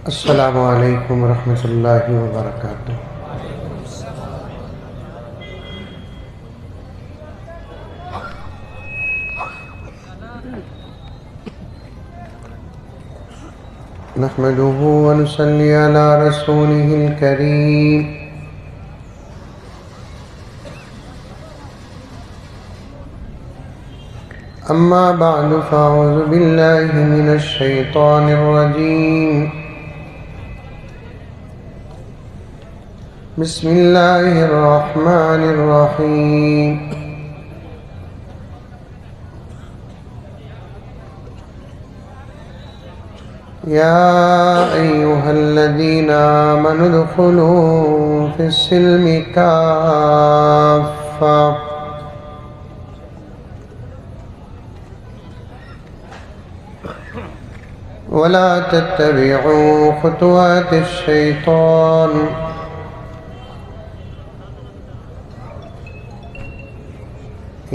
السلام علیکم ورحمۃ اللہ وبرکاتہ۔ نحمده ونصلي على رسوله الكريم، أما بعد فأعوذ بالله من الشيطان الرجيم، بسم الله الرحمن الرحيم۔ يا أيها الذين آمنوا ادخلوا في السلم كافة ولا تتبعوا خطوات الشيطان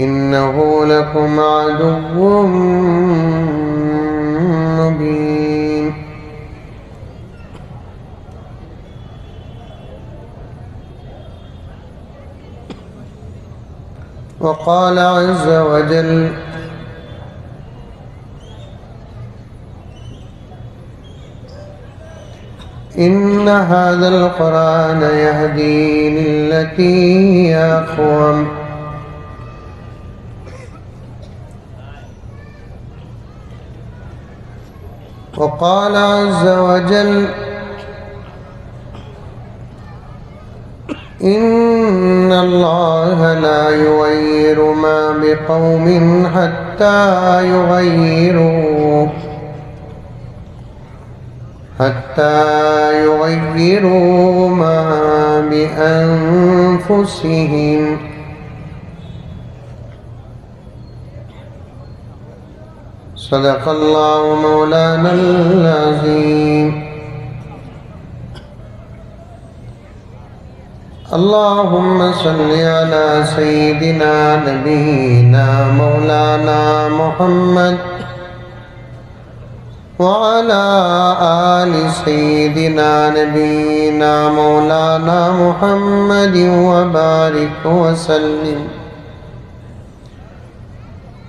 إنه لكم عدو مبين۔ وقال عز وجل: إن هذا القرآن يهدي للتي هي أقوم۔ وقال عز وجل: إن الله لا يغير ما بقوم حتى يغيروا ما بأنفسهم۔ صدق الله مولانا العظيم۔ اللهم صل على سيدنا نبينا مولانا محمد وعلى آل سيدنا نبينا مولانا محمد وبارك وسلم۔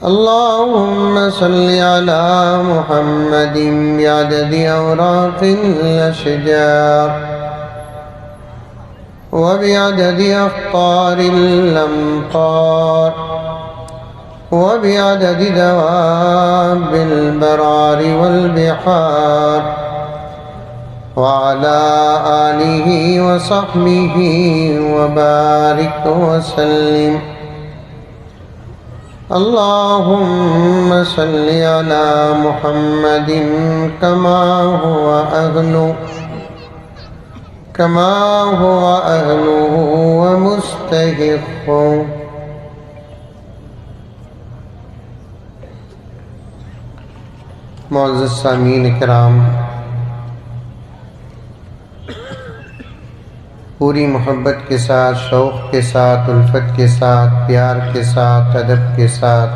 اللهم صل على محمد بعدد أوراق الأشجار وبعدد أخطار الأمطار وبعدد دواب البرار والبحار وعلى آله وصحبه وبارك وسلم۔ اللهم صل على محمد كما هو أهله ومستحقه۔ معزز سامعین کرام، پوری محبت کے ساتھ، شوق کے ساتھ، الفت کے ساتھ، پیار کے ساتھ، ادب کے ساتھ،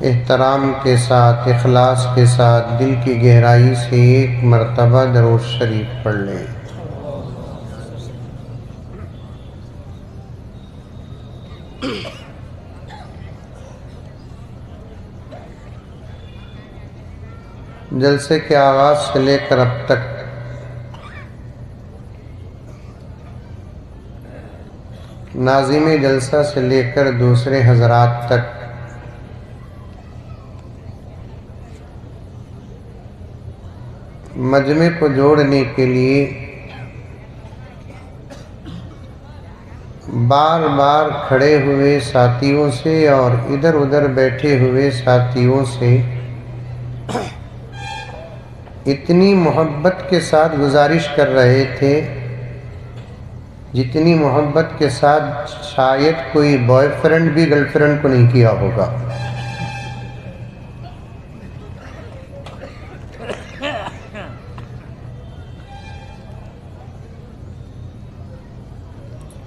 احترام کے ساتھ، اخلاص کے ساتھ، دل کی گہرائی سے ایک مرتبہ درود شریف پڑھ لیں۔ جلسے کے آغاز سے لے کر اب تک ناظم جلسہ سے لے کر دوسرے حضرات تک مجمع کو جوڑنے کے لیے بار بار کھڑے ہوئے ساتھیوں سے اور ادھر ادھر بیٹھے ہوئے ساتھیوں سے اتنی محبت کے ساتھ گزارش کر رہے تھے جتنی محبت کے ساتھ شاید کوئی بوائے فرینڈ بھی گرل فرینڈ کو نہیں کیا ہوگا۔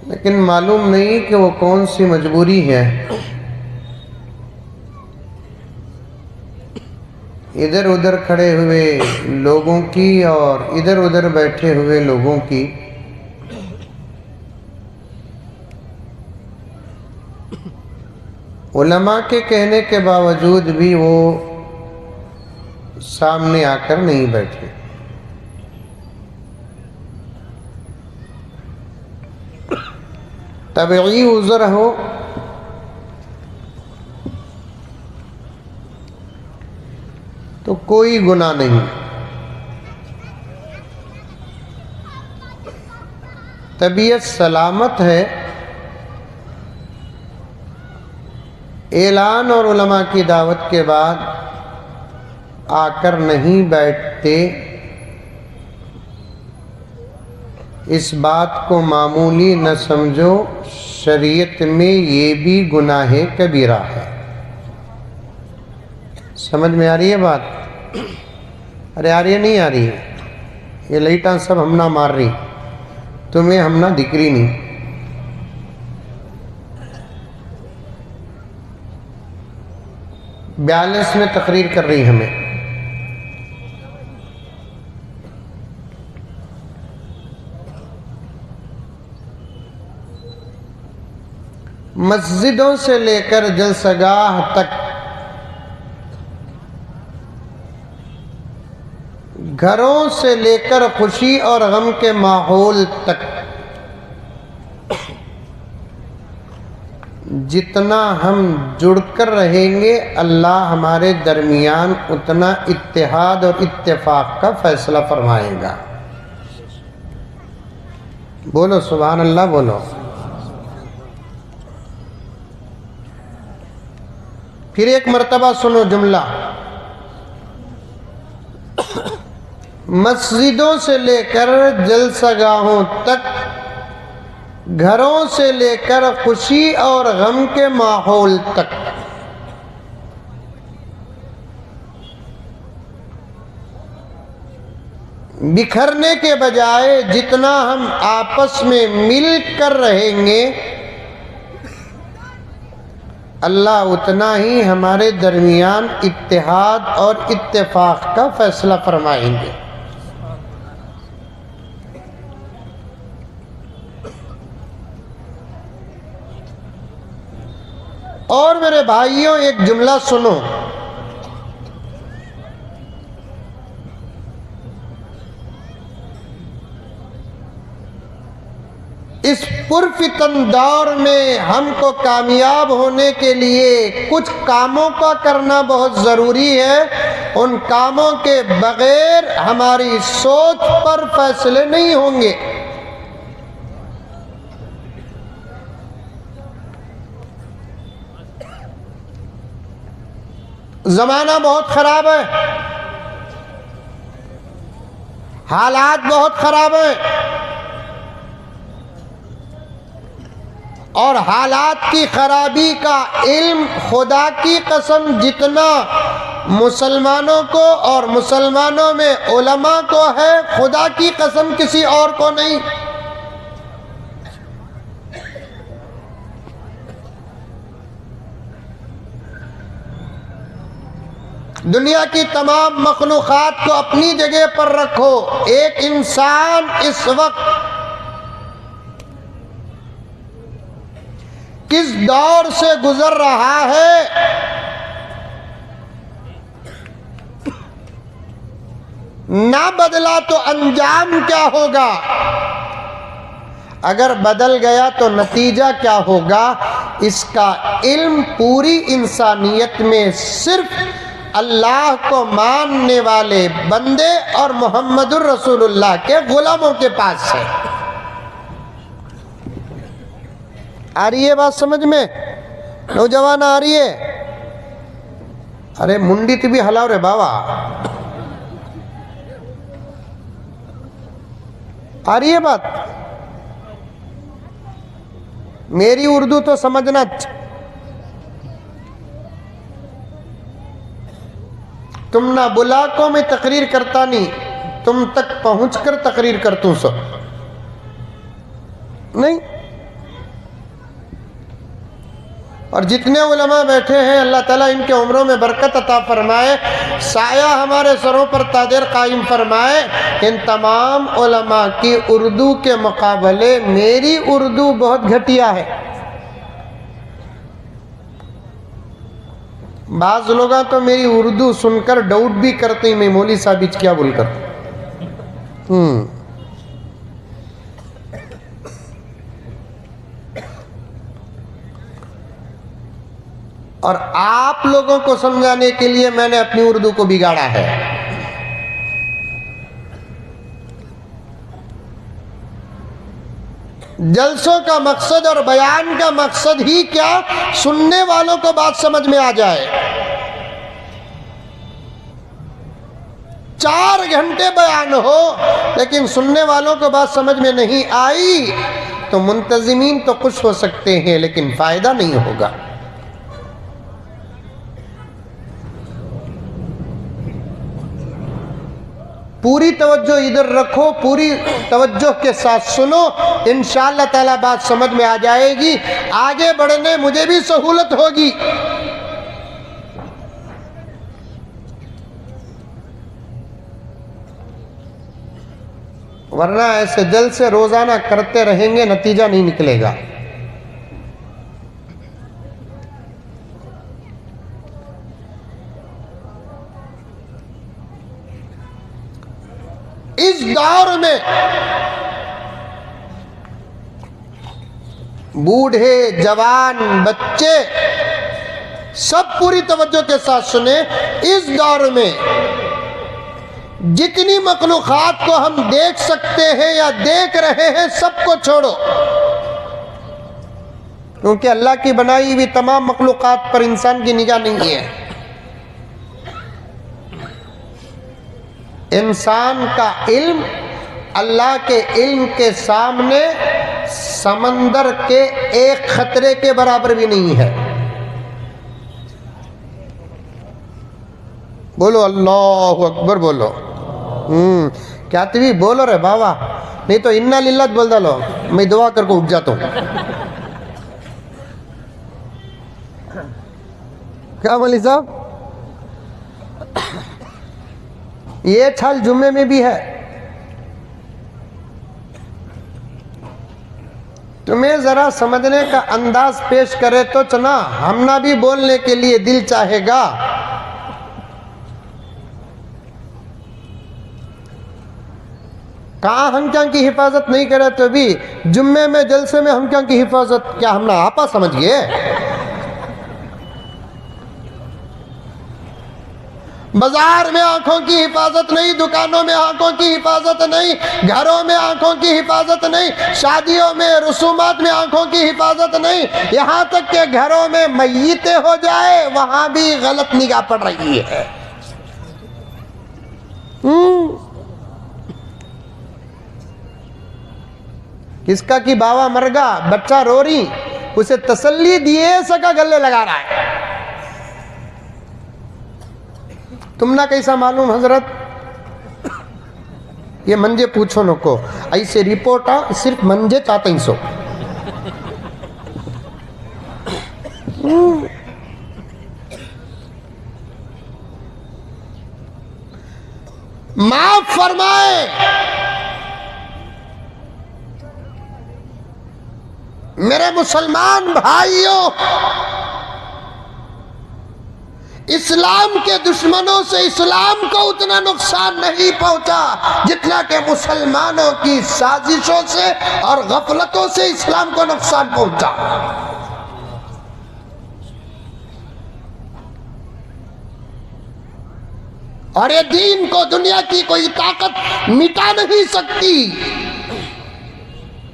لیکن معلوم نہیں کہ وہ کون سی مجبوری ہے ادھر ادھر کھڑے ہوئے لوگوں کی اور ادھر ادھر بیٹھے ہوئے لوگوں کی علماء کے کہنے کے باوجود بھی وہ سامنے آ کر نہیں بیٹھے. طبعی عذر ہو تو کوئی گناہ نہیں. طبیعت سلامت ہے، اعلان اور علماء کی دعوت کے بعد آ کر نہیں بیٹھتے، اس بات کو معمولی نہ سمجھو، شریعت میں یہ بھی گناہ کبیرہ ہے. سمجھ میں آ رہی ہے بات؟ ارے آ رہی ہے نہیں آ رہی ہے؟ یہ لائٹاں سب ہم نہ مار رہی، تمہیں ہم نہ دکھ رہی نہیں. بیالس میں تقریر کر رہی ہمیں. مسجدوں سے لے کر جلسہ گاہ تک، گھروں سے لے کر خوشی اور غم کے ماحول تک، جتنا ہم جڑ کر رہیں گے اللہ ہمارے درمیان اتنا اتحاد اور اتفاق کا فیصلہ فرمائے گا. بولو سبحان اللہ، بولو. پھر ایک مرتبہ سنو جملہ، مسجدوں سے لے کر جلسہ گاہوں تک، گھروں سے لے کر خوشی اور غم کے ماحول تک، بکھرنے کے بجائے جتنا ہم آپس میں مل کر رہیں گے اللہ اتنا ہی ہمارے درمیان اتحاد اور اتفاق کا فیصلہ فرمائیں گے. اور میرے بھائیوں ایک جملہ سنو، اس پرفتن دور میں ہم کو کامیاب ہونے کے لیے کچھ کاموں کا کرنا بہت ضروری ہے. ان کاموں کے بغیر ہماری سوچ پر فیصلے نہیں ہوں گے. زمانہ بہت خراب ہے، حالات بہت خراب ہیں، اور حالات کی خرابی کا علم خدا کی قسم جتنا مسلمانوں کو اور مسلمانوں میں علماء کو ہے، خدا کی قسم کسی اور کو نہیں. دنیا کی تمام مخلوقات کو اپنی جگہ پر رکھو، ایک انسان اس وقت کس دور سے گزر رہا ہے، نہ بدلا تو انجام کیا ہوگا، اگر بدل گیا تو نتیجہ کیا ہوگا، اس کا علم پوری انسانیت میں صرف اللہ کو ماننے والے بندے اور محمد الرسول اللہ کے غلاموں کے پاس ہے. آ رہی ہے بات سمجھ میں؟ نوجوان آ رہی ہے؟ ارے منڈی تی بھی ہلاو رے بابا. آ رہی ہے بات؟ میری اردو تو سمجھنا. تم نہ بلاکوں میں تقریر کرتا نہیں، تم تک پہنچ کر تقریر کرتوں سو نہیں. اور جتنے علماء بیٹھے ہیں اللہ تعالیٰ ان کے عمروں میں برکت عطا فرمائے، سایہ ہمارے سروں پر تاجر قائم فرمائے۔ ان تمام علماء کی اردو کے مقابلے میری اردو بہت گھٹیا ہے۔ بعض لوگ تو میری اردو سن کر ڈاؤٹ بھی کرتے ہیں میں مولوی صاحب کیا بول کر۔ اور آپ لوگوں کو سمجھانے کے لیے میں نے اپنی اردو کو بگاڑا ہے۔ جلسوں کا مقصد اور بیان کا مقصد ہی کیا؟ سننے والوں کو بات سمجھ میں آ جائے۔ 4 گھنٹے بیان ہو لیکن سننے والوں کو بات سمجھ میں نہیں آئی تو منتظمین تو خوش ہو سکتے ہیں لیکن فائدہ نہیں ہوگا۔ پوری توجہ ادھر رکھو، پوری توجہ کے ساتھ سنو، انشاءاللہ تعالیٰ بات سمجھ میں آ جائے گی، آگے بڑھنے مجھے بھی سہولت ہوگی۔ ورنہ ایسے دل سے روزانہ کرتے رہیں گے نتیجہ نہیں نکلے گا۔ اس دور میں بوڑھے جوان بچے سب پوری توجہ کے ساتھ سنیں۔ اس دور میں جتنی مخلوقات کو ہم دیکھ سکتے ہیں یا دیکھ رہے ہیں سب کو چھوڑو، کیونکہ اللہ کی بنائی ہوئی تمام مخلوقات پر انسان کی نگاہ نہیں ہے۔ انسان کا علم اللہ کے علم کے سامنے سمندر کے ایک خطرے کے برابر بھی نہیں ہے۔ بولو اللہ اکبر، بولو کیا تبھی بولو رے بابا، نہیں تو انا للہ بول ڈالو، میں دعا کر کو اٹھ جاتا ہوں۔ کیا مولوی صاحب؟ یہ چھل جمعے میں بھی ہے۔ تمہیں ذرا سمجھنے کا انداز پیش کرے تو چنا ہم نہ بھی بولنے کے لیے دل چاہے گا۔ کہاں ہم کیا کی حفاظت نہیں کرے تو بھی جمعے میں جلسے میں ہم کیا کی حفاظت، کیا ہم نہ آپا سمجھ گئے؟ بازار میں آنکھوں کی حفاظت نہیں، دکانوں میں آنکھوں کی حفاظت نہیں، گھروں میں آنکھوں کی حفاظت نہیں، شادیوں میں رسومات میں آنکھوں کی حفاظت نہیں، یہاں تک کہ گھروں میں میتیں ہو جائے وہاں بھی غلط نگاہ پڑ رہی ہے۔ کس کا کی باوا مرگا، بچہ رو رہی، اسے تسلی دیے سکا گلے لگا رہا ہے۔ تم نہ کیسا معلوم حضرت؟ یہ منجے پوچھو نو کو ایسے رپورٹ صرف منجے چاہتے ہی سو۔ معاف فرمائے میرے مسلمان بھائیوں، اسلام کے دشمنوں سے اسلام کو اتنا نقصان نہیں پہنچا جتنا کہ مسلمانوں کی سازشوں سے اور غفلتوں سے اسلام کو نقصان پہنچا۔ اور یہ دین کو دنیا کی کوئی طاقت مٹا نہیں سکتی،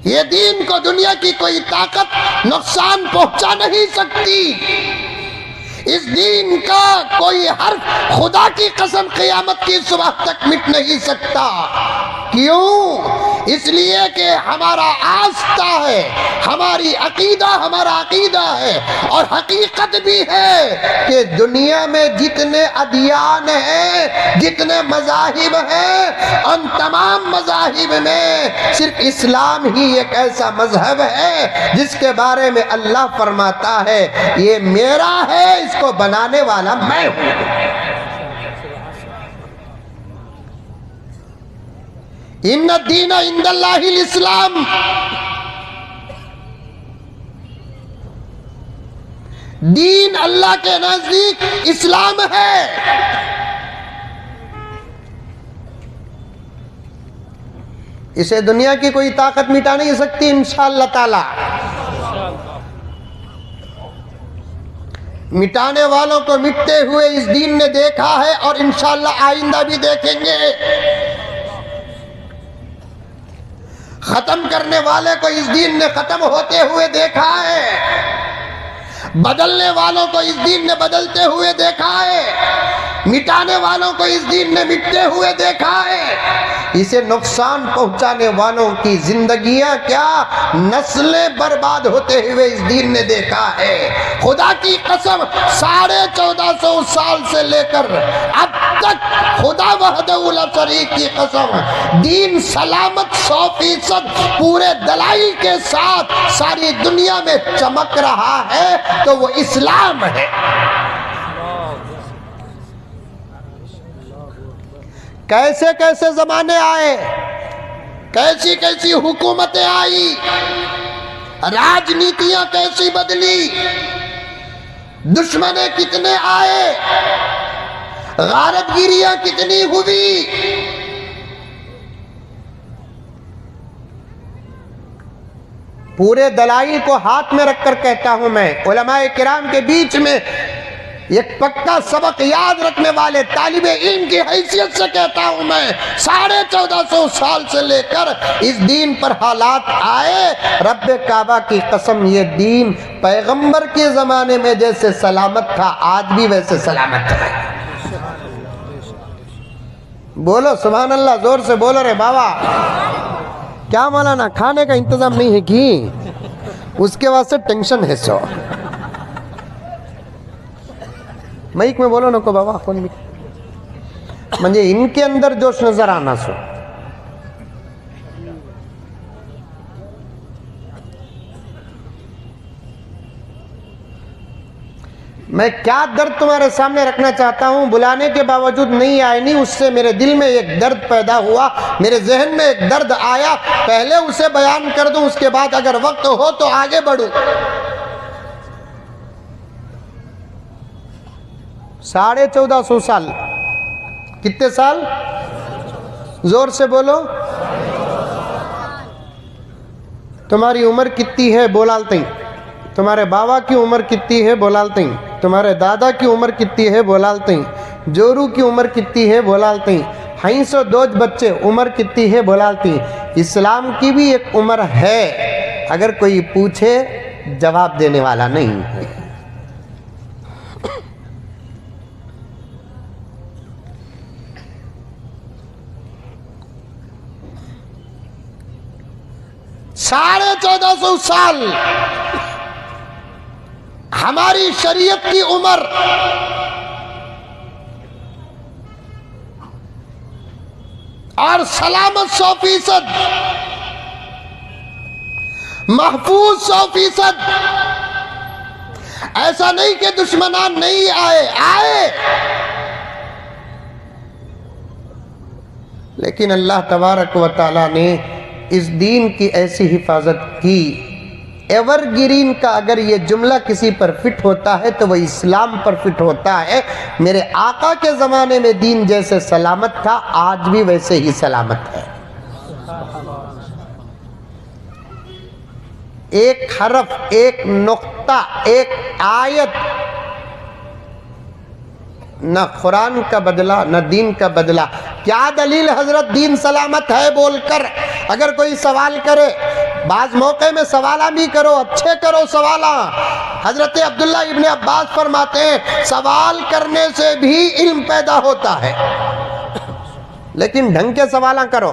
یہ دین کو دنیا کی کوئی طاقت نقصان پہنچا نہیں سکتی۔ اس دین کا کوئی حرف خدا کی قسم قیامت کی صبح تک مٹ نہیں سکتا۔ کیوں؟ اس لیے کہ ہمارا آستہ ہے، ہماری عقیدہ ہمارا عقیدہ ہے، اور حقیقت بھی ہے کہ دنیا میں جتنے ادیان ہیں، جتنے مذاہب ہیں، ان تمام مذاہب میں صرف اسلام ہی ایک ایسا مذہب ہے جس کے بارے میں اللہ فرماتا ہے یہ میرا ہے، اس کو بنانے والا میں ہوں۔ ان الدین عند اللہ الاسلام، دین اللہ کے نزدیک اسلام ہے۔ اسے دنیا کی کوئی طاقت مٹا نہیں سکتی انشاءاللہ تعالی۔ مٹانے والوں کو مٹتے ہوئے اس دین نے دیکھا ہے، اور انشاءاللہ آئندہ بھی دیکھیں گے۔ ختم کرنے والے کو اس دین نے ختم ہوتے ہوئے دیکھا ہے، بدلنے والوں کو اس دین نے بدلتے ہوئے دیکھا ہے، مٹانے والوں کو اس دین نے مٹتے ہوئے دیکھا ہے۔ اسے نقصان پہنچانے والوں کی زندگیاں کیا، نسلیں برباد ہوتے ہوئے اس دین نے دیکھا ہے۔ خدا کی قسم 1450 سال سے لے کر اب تک خدا وحدہ لا شریک کی قسم، دین سلامت 100% پورے دلائل کے ساتھ ساری دنیا میں چمک رہا ہے، تو وہ اسلام ہے۔ کیسے کیسے زمانے آئے، کیسی کیسی حکومتیں آئی، راجنیتیاں کیسی بدلی، دشمنے کتنے آئے، غارت گیریاں کتنی ہوئی۔ پورے دلائل کو ہاتھ میں رکھ کر کہتا ہوں میں، علماء کرام کے بیچ میں ایک پکا سبق یاد رکھنے والے طالب علم کی حیثیت سے کہتا ہوں میں، 1450 سال سے لے کر اس دین پر حالات آئے، رب کعبہ کی قسم یہ دین پیغمبر کے زمانے میں جیسے سلامت تھا، آج بھی ویسے سلامت ہے۔ بولو سبحان اللہ، زور سے بولو رے بابا۔ کیا مولانا کھانے کا انتظام نہیں ہے کی؟ اس کے واسطے ٹینشن ہے سو۔ مائک میں بولو نکو بابا، کون بھی مجھے ان کے اندر جوش نظر آنا سو۔ میں کیا درد تمہارے سامنے رکھنا چاہتا ہوں، بلانے کے باوجود نہیں آئے نہیں، اس سے میرے دل میں ایک درد پیدا ہوا، میرے ذہن میں ایک درد آیا، پہلے اسے بیان کر دوں، اس کے بعد اگر وقت ہو تو آگے بڑھوں۔ 1450 سال، کتنے سال؟ زور سے بولو۔ تمہاری عمر کتنی ہے بولالتے ہیں؟ تمہارے بابا کی عمر کتنی ہے بولالتے ہیں؟ تمہارے دادا کی عمر کتنی ہے بولالتے ہیں؟ جورو کی عمر کتنی ہے بولالتے ہیں؟ ہائنسو دوج بچے عمر کتنی ہے بولالتے ہیں؟ اسلام کی بھی ایک عمر ہے، اگر کوئی پوچھے جواب دینے والا نہیں ہے۔ ساڑھے 1400 سال ہماری شریعت کی عمر، اور سلامت 100%، محفوظ 100%۔ ایسا نہیں کہ دشمنان نہیں آئے، لیکن اللہ تبارک و تعالیٰ نے اس دین کی ایسی حفاظت کی۔ ایور گرین کا اگر یہ جملہ کسی پر فٹ ہوتا ہے تو وہ اسلام پر فٹ ہوتا ہے۔ میرے آقا کے زمانے میں دین جیسے سلامت تھا، آج بھی ویسے ہی سلامت ہے۔ ایک حرف، ایک نقطہ، ایک آیت، نہ قرآن کا بدلہ نہ دین کا بدلہ۔ کیا دلیل حضرت دین سلامت ہے بول کر؟ اگر کوئی سوال کرے، بعض موقع میں سوالہ بھی کرو، اچھے کرو سوالہ۔ حضرت عبداللہ ابن عباس فرماتے ہیں سوال کرنے سے بھی علم پیدا ہوتا ہے، لیکن ڈھنگ کے سوالہ کرو۔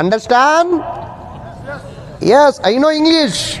Understand? Yes, I know English.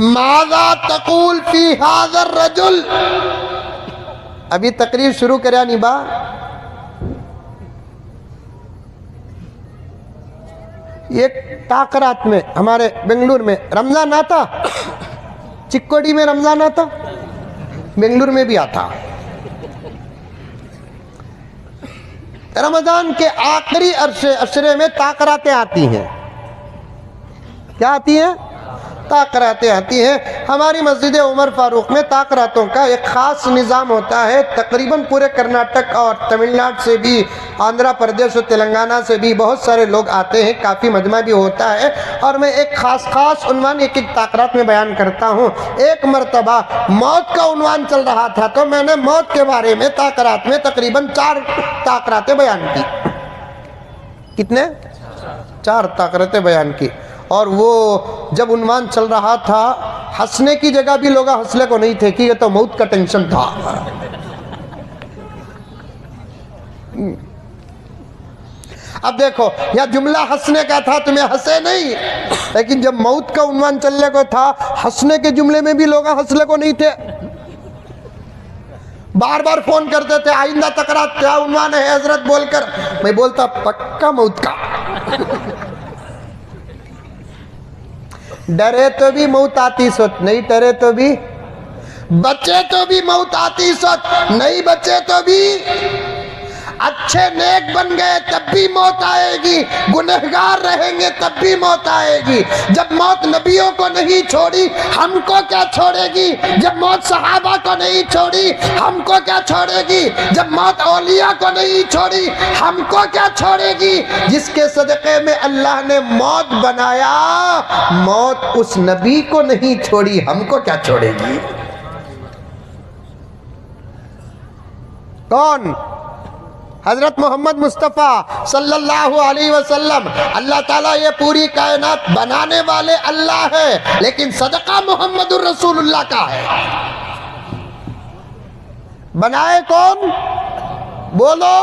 ماذا تقول فی ھذا الرجل، ابھی تقریر شروع کریا نہیں با، یہ تاکرات میں ہمارے بنگلور میں رمضان آتا، چکوڑی میں رمضان آتا، بنگلور میں بھی آتا، رمضان کے آخری عشرے میں تاکراتیں آتی ہیں، کیا آتی ہیں؟ تاکراتیں آتی ہیں۔ ہماری مسجد عمر فاروق میں تاکراتوں کا ایک خاص نظام ہوتا ہے، تقریباً پورے کرناٹک اور تمل ناڈو سے بھی، آندھرا پردیش اور تلنگانہ سے بھی بہت سارے لوگ آتے ہیں، کافی مجمع بھی ہوتا ہے، اور میں ایک خاص عنوان ایک تاکرات میں بیان کرتا ہوں۔ ایک مرتبہ موت کا عنوان چل رہا تھا تو میں نے موت کے بارے میں تاکرات میں تقریباً 4 تاکراتیں بیان کی۔ کتنے؟ 4 تاکراتیں بیان کی۔ اور وہ جب عنوان چل رہا تھا، ہنسنے کی جگہ بھی لوگ ہنسنے کو نہیں تھے کہ یہ تو موت کا ٹینشن تھا۔ اب دیکھو، یہ جملہ ہنسنے کا تھا، تمہیں ہنسے نہیں، لیکن جب موت کا عنوان چلنے کو تھا، ہنسنے کے جملے میں بھی لوگ ہنسنے کو نہیں تھے۔ بار بار فون کرتے تھے، آئندہ تقرات کیا عنوان ہے حضرت بول کر، میں بولتا پکا موت کا۔ ڈرے تو بھی موت آتی سوت، نہیں ڈرے تو بھی، بچے تو بھی موت آتی سوت، نہیں بچے تو بھی، اچھے نیک بن گئے تب بھی موت آئے گی، گنہگار رہیں گے تب بھی موت آئے گی۔ جب موت نبیوں کو نہیں چھوڑی، ہم کو کیا چھوڑے گی؟ جب موت صحابہ کو نہیں چھوڑی، ہم کو کیا چھوڑے گی؟ جب موت اولیاء کو نہیں چھوڑی، ہم کو کیا چھوڑے گی؟ جس کے صدقے میں اللہ نے موت بنایا، موت اس نبی کو نہیں چھوڑی، ہم کو کیا چھوڑے گی؟ کون؟ حضرت محمد مصطفیٰ صلی اللہ علیہ وسلم۔ اللہ تعالیٰ یہ پوری کائنات بنانے والے اللہ ہے، لیکن صدقہ محمد الرسول اللہ کا ہے۔ بنائے کون؟ بولو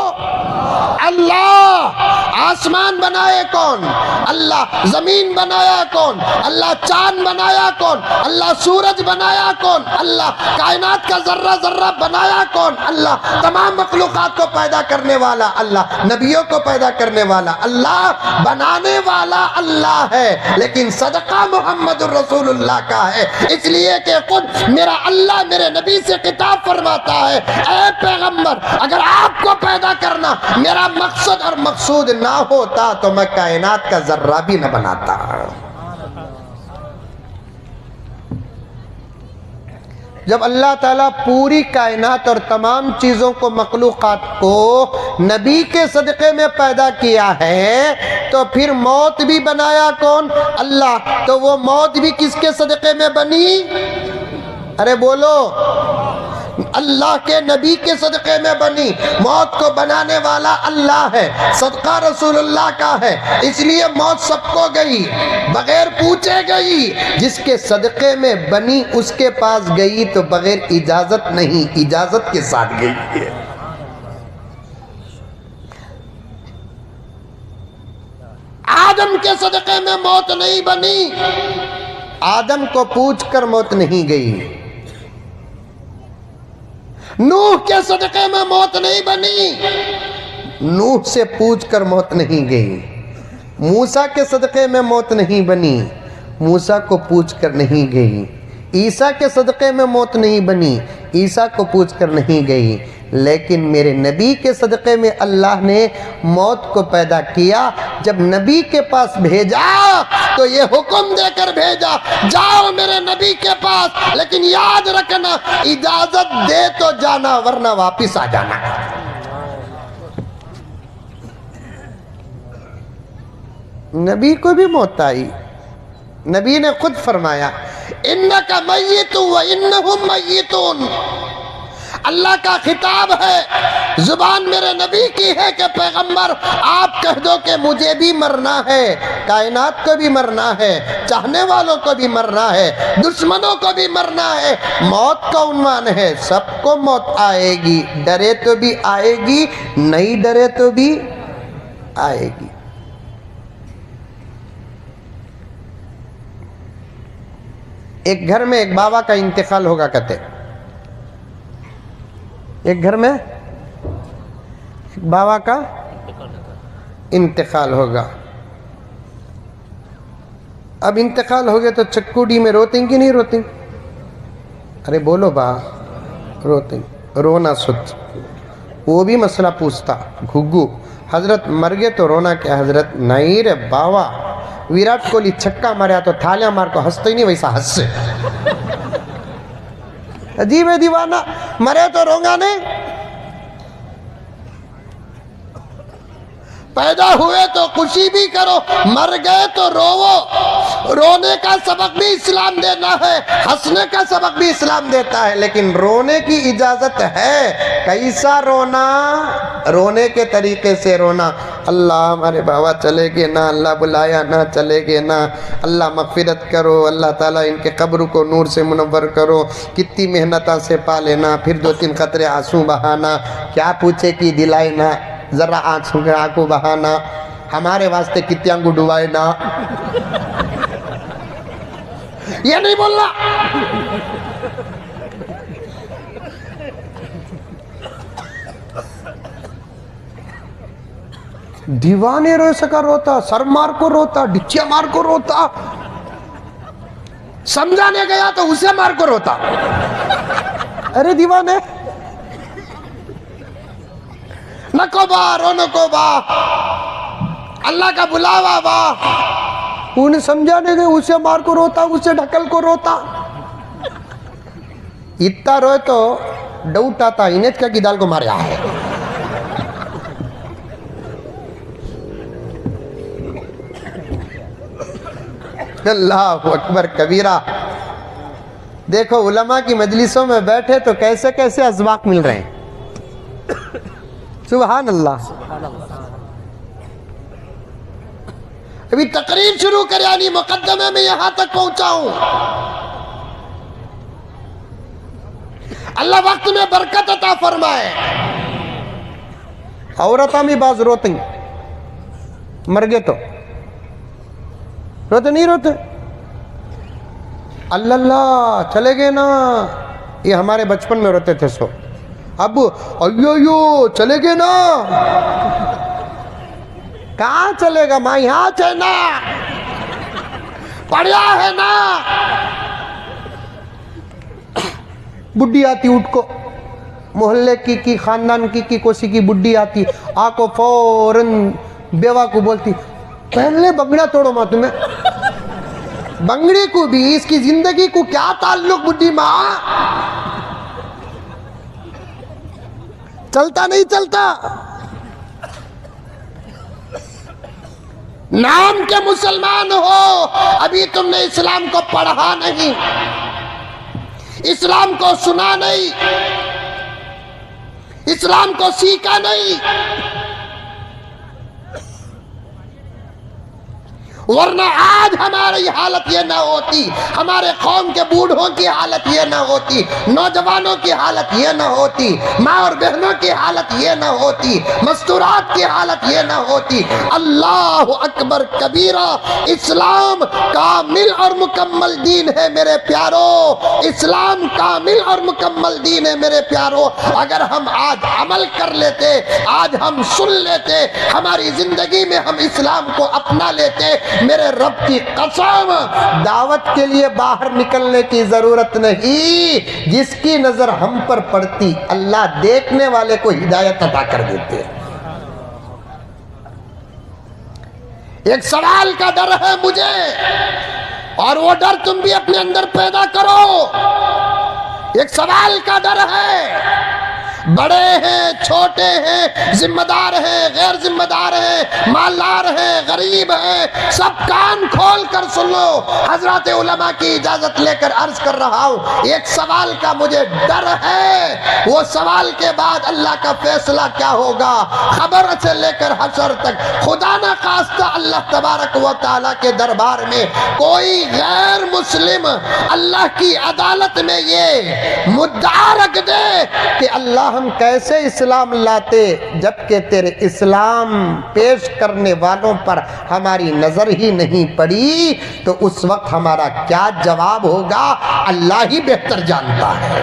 اللہ۔ آسمان بنائے کون؟ اللہ۔ زمین بنایا کون؟ اللہ۔ چاند بنایا کون؟ اللہ۔ سورج بنایا کون؟ اللہ۔ کائنات کا ذرہ ذرہ بنایا کون؟ اللہ۔ تمام مخلوقات کو پیدا کرنے والا اللہ، نبیوں کو پیدا کرنے والا اللہ، بنانے والا اللہ ہے، لیکن صدقہ محمد الرسول اللہ کا ہے۔ اس لیے کہ خود میرا اللہ میرے نبی سے خطاب فرماتا ہے، اے پیغمبر، اگر آپ کو پیدا کرنا میرا مقصد اور مقصود نہ ہوتا تو میں کائنات کا ذرہ بھی نہ بناتا۔ جب اللہ تعالیٰ پوری کائنات اور تمام چیزوں کو، مخلوقات کو نبی کے صدقے میں پیدا کیا ہے، تو پھر موت بھی بنایا کون؟ اللہ۔ تو وہ موت بھی کس کے صدقے میں بنی؟ ارے بولو، اللہ کے نبی کے صدقے میں بنی۔ موت کو بنانے والا اللہ ہے، صدقہ رسول اللہ کا ہے، اس لیے موت سب کو گئی، بغیر پوچھے گئی۔ جس کے صدقے میں بنی اس کے پاس گئی تو بغیر اجازت نہیں، اجازت کے ساتھ گئی ہے۔ آدم کے صدقے میں موت نہیں بنی، آدم کو پوچھ کر موت نہیں گئی۔ نوح کے صدقے میں موت نہیں بنی، نوح سے پوچھ کر موت نہیں گئی۔ موسیٰ کے صدقے میں موت نہیں بنی، موسیٰ کو پوچھ کر نہیں گئی۔ عیسیٰ کے صدقے میں موت نہیں بنی، عیسیٰ کو پوچھ کر نہیں گئی۔ لیکن میرے نبی کے صدقے میں اللہ نے موت کو پیدا کیا۔ جب نبی کے پاس بھیجا تو یہ حکم دے کر بھیجا، جاؤ میرے نبی کے پاس، لیکن یاد رکھنا اجازت دے تو جانا ورنہ واپس آ جانا۔ نبی کو بھی موت آئی، نبی نے خود فرمایا انک میت و انہم میتون۔ اللہ کا خطاب ہے، زبان میرے نبی کی ہے کہ پیغمبر آپ کہہ دو کہ مجھے بھی مرنا ہے، کائنات کو بھی مرنا ہے، چاہنے والوں کو بھی مرنا ہے، دشمنوں کو بھی مرنا ہے۔ موت کا عنوان ہے، سب کو موت آئے گی، ڈرے تو بھی آئے گی، نہیں ڈرے تو بھی آئے گی۔ ایک گھر میں ایک بابا کا انتقال ہوگا کہتے، ایک گھر میں ایک بابا کا انتقال ہوگا. اب انتقال ہو گیا تو چکوڈی میں روتے کہ نہیں روتے؟ ارے بولو با، روتے. رونا سچ. وہ بھی مسئلہ پوچھتا گھگو، حضرت مر گئے تو رونا کیا؟ حضرت نہیں رے باوا، ویراٹ کوہلی چھکا ماریا تو تھالیاں مار کو ہنستے ہی نہیں، ویسا ہنس سے. عجیب ہے دیوانہ، مرے تو رونگا نہیں. پیدا ہوئے تو خوشی بھی کرو، مر گئے تو روو. رونے کا سبق بھی اسلام دینا ہے، ہنسنے کا سبق بھی اسلام دیتا ہے، لیکن رونے کی اجازت ہے. کیسا رونا؟ رونے کے طریقے سے رونا. اللہ ہمارے بابا چلے گئے نا، اللہ بلایا نا، چلے گئے نا، اللہ مغفرت کرو، اللہ تعالیٰ ان کے قبر کو نور سے منور کرو. کتنی محنتوں سے پالے نا، پھر 2-3 قطرے آنسو بہانا. کیا پوچھے کی دلائے نا، ذرا آنکھوں بہانا. ہمارے واسطے کتنے انگو ڈوائے نا. یہ نہیں بولنا. دیوانے رو سکا روتا، سر مار کو روتا، ڈچیا مار کو روتا، سمجھانے گیا تو اسے مار کو روتا. ارے دیوانے نکو با، رونو کو با، اللہ کا بلاوا با. انہیں سمجھانے گئے اسے مار کو روتا، اسے ڈھکل کو روتا. اتنا روئے تو ڈاؤٹ آتا انہیں کیا کی دال کو ماریا ہے. اللہ اکبر کبیرہ. دیکھو علماء کی مجلسوں میں بیٹھے تو کیسے کیسے اذواق مل رہے ہیں. سبحان اللہ. ابھی تقریر شروع کر، یعنی مقدمے میں یہاں تک پہنچا ہوں. اللہ وقت میں برکت عطا فرمائے. عورتاں بھی بعض روتے ہیں، مر گئے تو روتے نہیں روتے؟ اللہ اللہ چلے گئے نا، یہ ہمارے بچپن میں روتے تھے. سو ابو ایو چلے گئے نا. کہاں چلے گا ماں، یہاں چلے نا، پڑیا ہے نا. بڈی آتی اٹھ کو، محلے کی خاندان کی کوسی کی بڈی آتی، آکو فوراً بیوہ کو بولتی پہلے بنگڑا توڑو ماں. تمہیں بنگڑی کو بھی اس کی زندگی کو کیا تعلق بڈی ماں؟ چلتا نہیں چلتا. نام کے مسلمان ہو، ابھی تم نے اسلام کو پڑھا نہیں، اسلام کو سنا نہیں، اسلام کو سیکھا نہیں. ورنہ آج ہماری حالت یہ نہ ہوتی، ہمارے قوم کے بوڑھوں کی حالت یہ نہ ہوتی، نوجوانوں کی حالت یہ نہ ہوتی، ماں اور بہنوں کی حالت یہ نہ ہوتی، مستورات کی حالت یہ نہ ہوتی. اللہ اکبر کبیرہ. اسلام کامل اور مکمل دین ہے میرے پیارو، اسلام کامل اور مکمل دین ہے میرے پیارو. اگر ہم آج عمل کر لیتے، آج ہم سن لیتے، ہماری زندگی میں ہم اسلام کو اپنا لیتے، میرے رب کی قسم دعوت کے لیے باہر نکلنے کی ضرورت نہیں. جس کی نظر ہم پر پڑتی اللہ دیکھنے والے کو ہدایت عطا کر دیتے. ایک سوال کا ڈر ہے مجھے، اور وہ ڈر تم بھی اپنے اندر پیدا کرو. ایک سوال کا ڈر ہے، بڑے ہیں چھوٹے ہیں، ذمہ دار ہیں غیر ذمہ دار ہیں، مالدار ہیں غریب ہیں، سب کان کھول کر سن لو. حضرات علماء کی اجازت لے کر عرض کر رہا ہوں، ایک سوال کا مجھے ڈر ہے. وہ سوال کے بعد اللہ کا فیصلہ کیا ہوگا، خبر سے لے کر حشر تک. خدا نہ خواستہ اللہ تبارک و تعالیٰ کے دربار میں کوئی غیر مسلم اللہ کی عدالت میں یہ مدعا رکھ دے کہ اللہ ہم کیسے اسلام لاتے جبکہ تیرے اسلام پیش کرنے والوں پر ہماری نظر ہی نہیں پڑی، تو اس وقت ہمارا کیا جواب ہوگا اللہ ہی بہتر جانتا ہے۔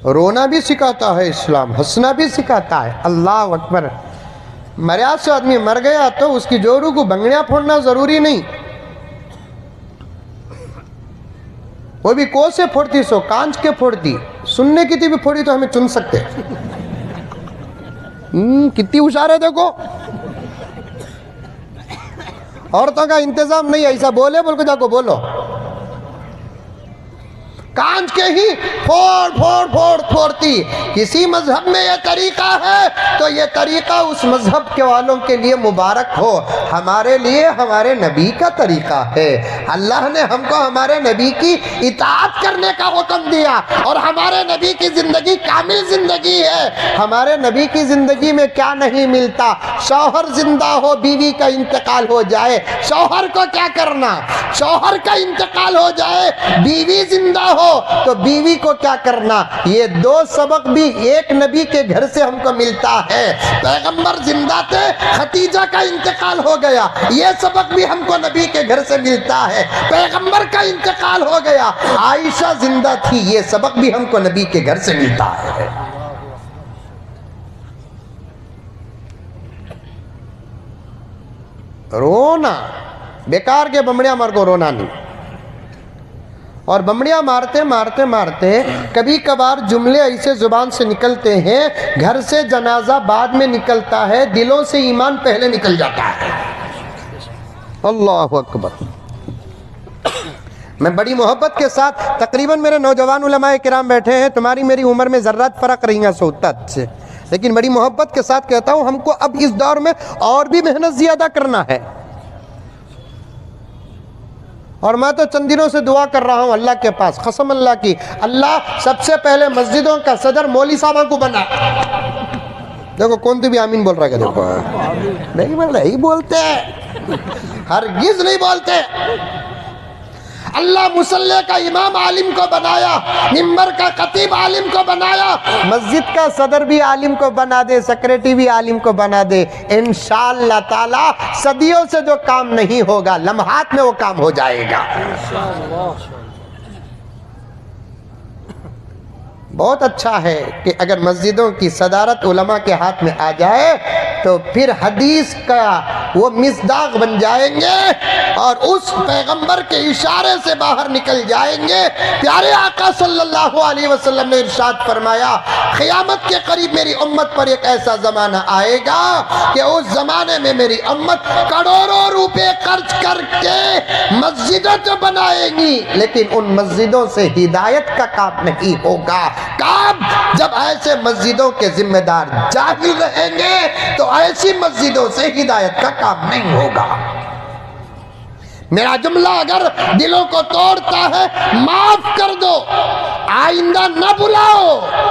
رونا بھی سکھاتا ہے اسلام، ہنسنا بھی سکھاتا ہے۔ اللہ اکبر۔ مریا سے آدمی مر گیا تو اس کی جورو کو بنگڑیاں پھوڑنا ضروری نہیں، وہ بھی کو سے پھوڑتی سو کانچ کے پھوڑتی، سننے کی تھی بھی پھوڑی تو ہمیں چن سکتے۔ کتنی ہوشیار ہے دیکھو، عورتوں کا انتظام نہیں، ایسا بولے بول کو جا کو بولو، کانچ کے ہی پھوڑتی۔ کسی مذہب میں یہ طریقہ ہے تو یہ طریقہ اس مذہب کے والوں کے لیے مبارک ہو، ہمارے لیے ہمارے نبی کا طریقہ ہے۔ اللہ نے ہم کو ہمارے نبی کی اطاعت کرنے کا حکم دیا، اور ہمارے نبی کی زندگی کامل زندگی ہے۔ ہمارے نبی کی زندگی میں کیا نہیں ملتا؟ شوہر زندہ ہو، بیوی کا انتقال ہو جائے، شوہر کو کیا کرنا؟ شوہر کا انتقال ہو جائے، بیوی زندہ ہو تو بیوی کو کیا کرنا؟ یہ دو سبق بھی ایک نبی کے گھر سے ہم کو ملتا ہے۔ پیغمبر زندہ تھے، خدیجہ کا انتقال ہو گیا، یہ سبق بھی ہم کو نبی کے گھر سے ملتا ہے۔ پیغمبر کا انتقال ہو گیا، عائشہ زندہ تھی، یہ سبق بھی ہم کو نبی کے گھر سے ملتا ہے۔ رونا بیکار کے بمڑیاں مار کو رونا نہیں، اور بمڑیاں مارتے مارتے مارتے کبھی کبھار جملے ایسے زبان سے نکلتے ہیں، گھر سے جنازہ بعد میں نکلتا ہے، دلوں سے ایمان پہلے نکل جاتا ہے۔ اللہ اکبر۔ میں بڑی محبت کے ساتھ، تقریباً میرے نوجوان علماء کرام بیٹھے ہیں، تمہاری میری عمر میں ذرات فرق رہی ہیں سوتت سے، لیکن بڑی محبت کے ساتھ کہتا ہوں، ہم کو اب اس دور میں اور بھی محنت زیادہ کرنا ہے۔ اور میں تو چند دنوں سے دعا کر رہا ہوں اللہ کے پاس، قسم اللہ کی، اللہ سب سے پہلے مسجدوں کا صدر مولوی صاحبہ کو بنا۔ دیکھو کون تو بھی آمین بول رہا ہے، دیکھو نہیں بولتے، ہرگز نہیں بولتے۔ اللہ مصلی کا امام عالم کو بنایا، منبر کا خطیب عالم کو بنایا، مسجد کا صدر بھی عالم کو بنا دے، سیکریٹری بھی عالم کو بنا دے، انشاءاللہ تعالی صدیوں سے جو کام نہیں ہوگا لمحات میں وہ کام ہو جائے گا۔ بہت اچھا ہے کہ اگر مسجدوں کی صدارت علماء کے ہاتھ میں آ جائے تو پھر حدیث کا وہ مصداق بن جائیں گے اور اس پیغمبر کے اشارے سے باہر نکل جائیں گے۔ پیارے آقا صلی اللہ علیہ وسلم نے ارشاد فرمایا، قیامت کے قریب میری امت پر ایک ایسا زمانہ آئے گا کہ اس زمانے میں میری امت کروڑوں روپے خرچ کر کے مسجدیں تو بنائے گی، لیکن ان مسجدوں سے ہدایت کا کام نہیں ہوگا۔ کام جب ایسے مسجدوں کے ذمہ دار جاہل رہیں گے تو ایسی مسجدوں سے ہدایت کا کام نہیں ہوگا۔ میرا جملہ اگر دلوں کو توڑتا ہے معاف کر دو، آئندہ نہ بلاؤ،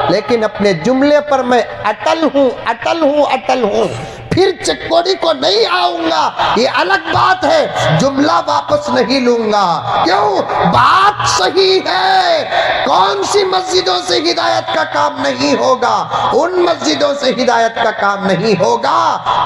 لیکن اپنے جملے پر میں اٹل ہوں، پھر چکوڑی کو نہیں آؤں گا، یہ الگ بات ہے، جملہ واپس نہیں لوں گا۔ کیوں؟ بات صحیح ہے۔ کون سی مسجدوں سے ہدایت کا کام نہیں ہوگا؟ ان مسجدوں سے ہدایت کا کام نہیں ہوگا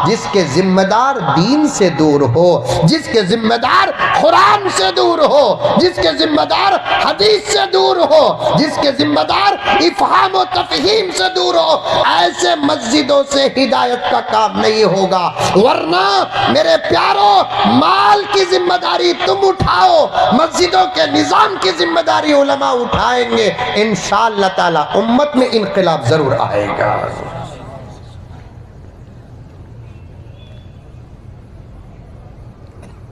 جس کے ذمہ دار دین سے دور ہو، جس کے ذمہ دار قرآن سے دور ہو، جس کے ذمہ دار حدیث سے دور ہو، جس کے ذمہ دار افہام و تفہیم سے دور ہو۔ ایسے مسجدوں سے ہدایت کا کام نہیں ہوگا، ورنہ میرے پیارو مال کی ذمہ داری تم اٹھاؤ، مسجدوں کے نظام کی ذمہ داری علماء اٹھائیں گے، انشاءاللہ تعالی امت میں انقلاب ضرور آئے گا۔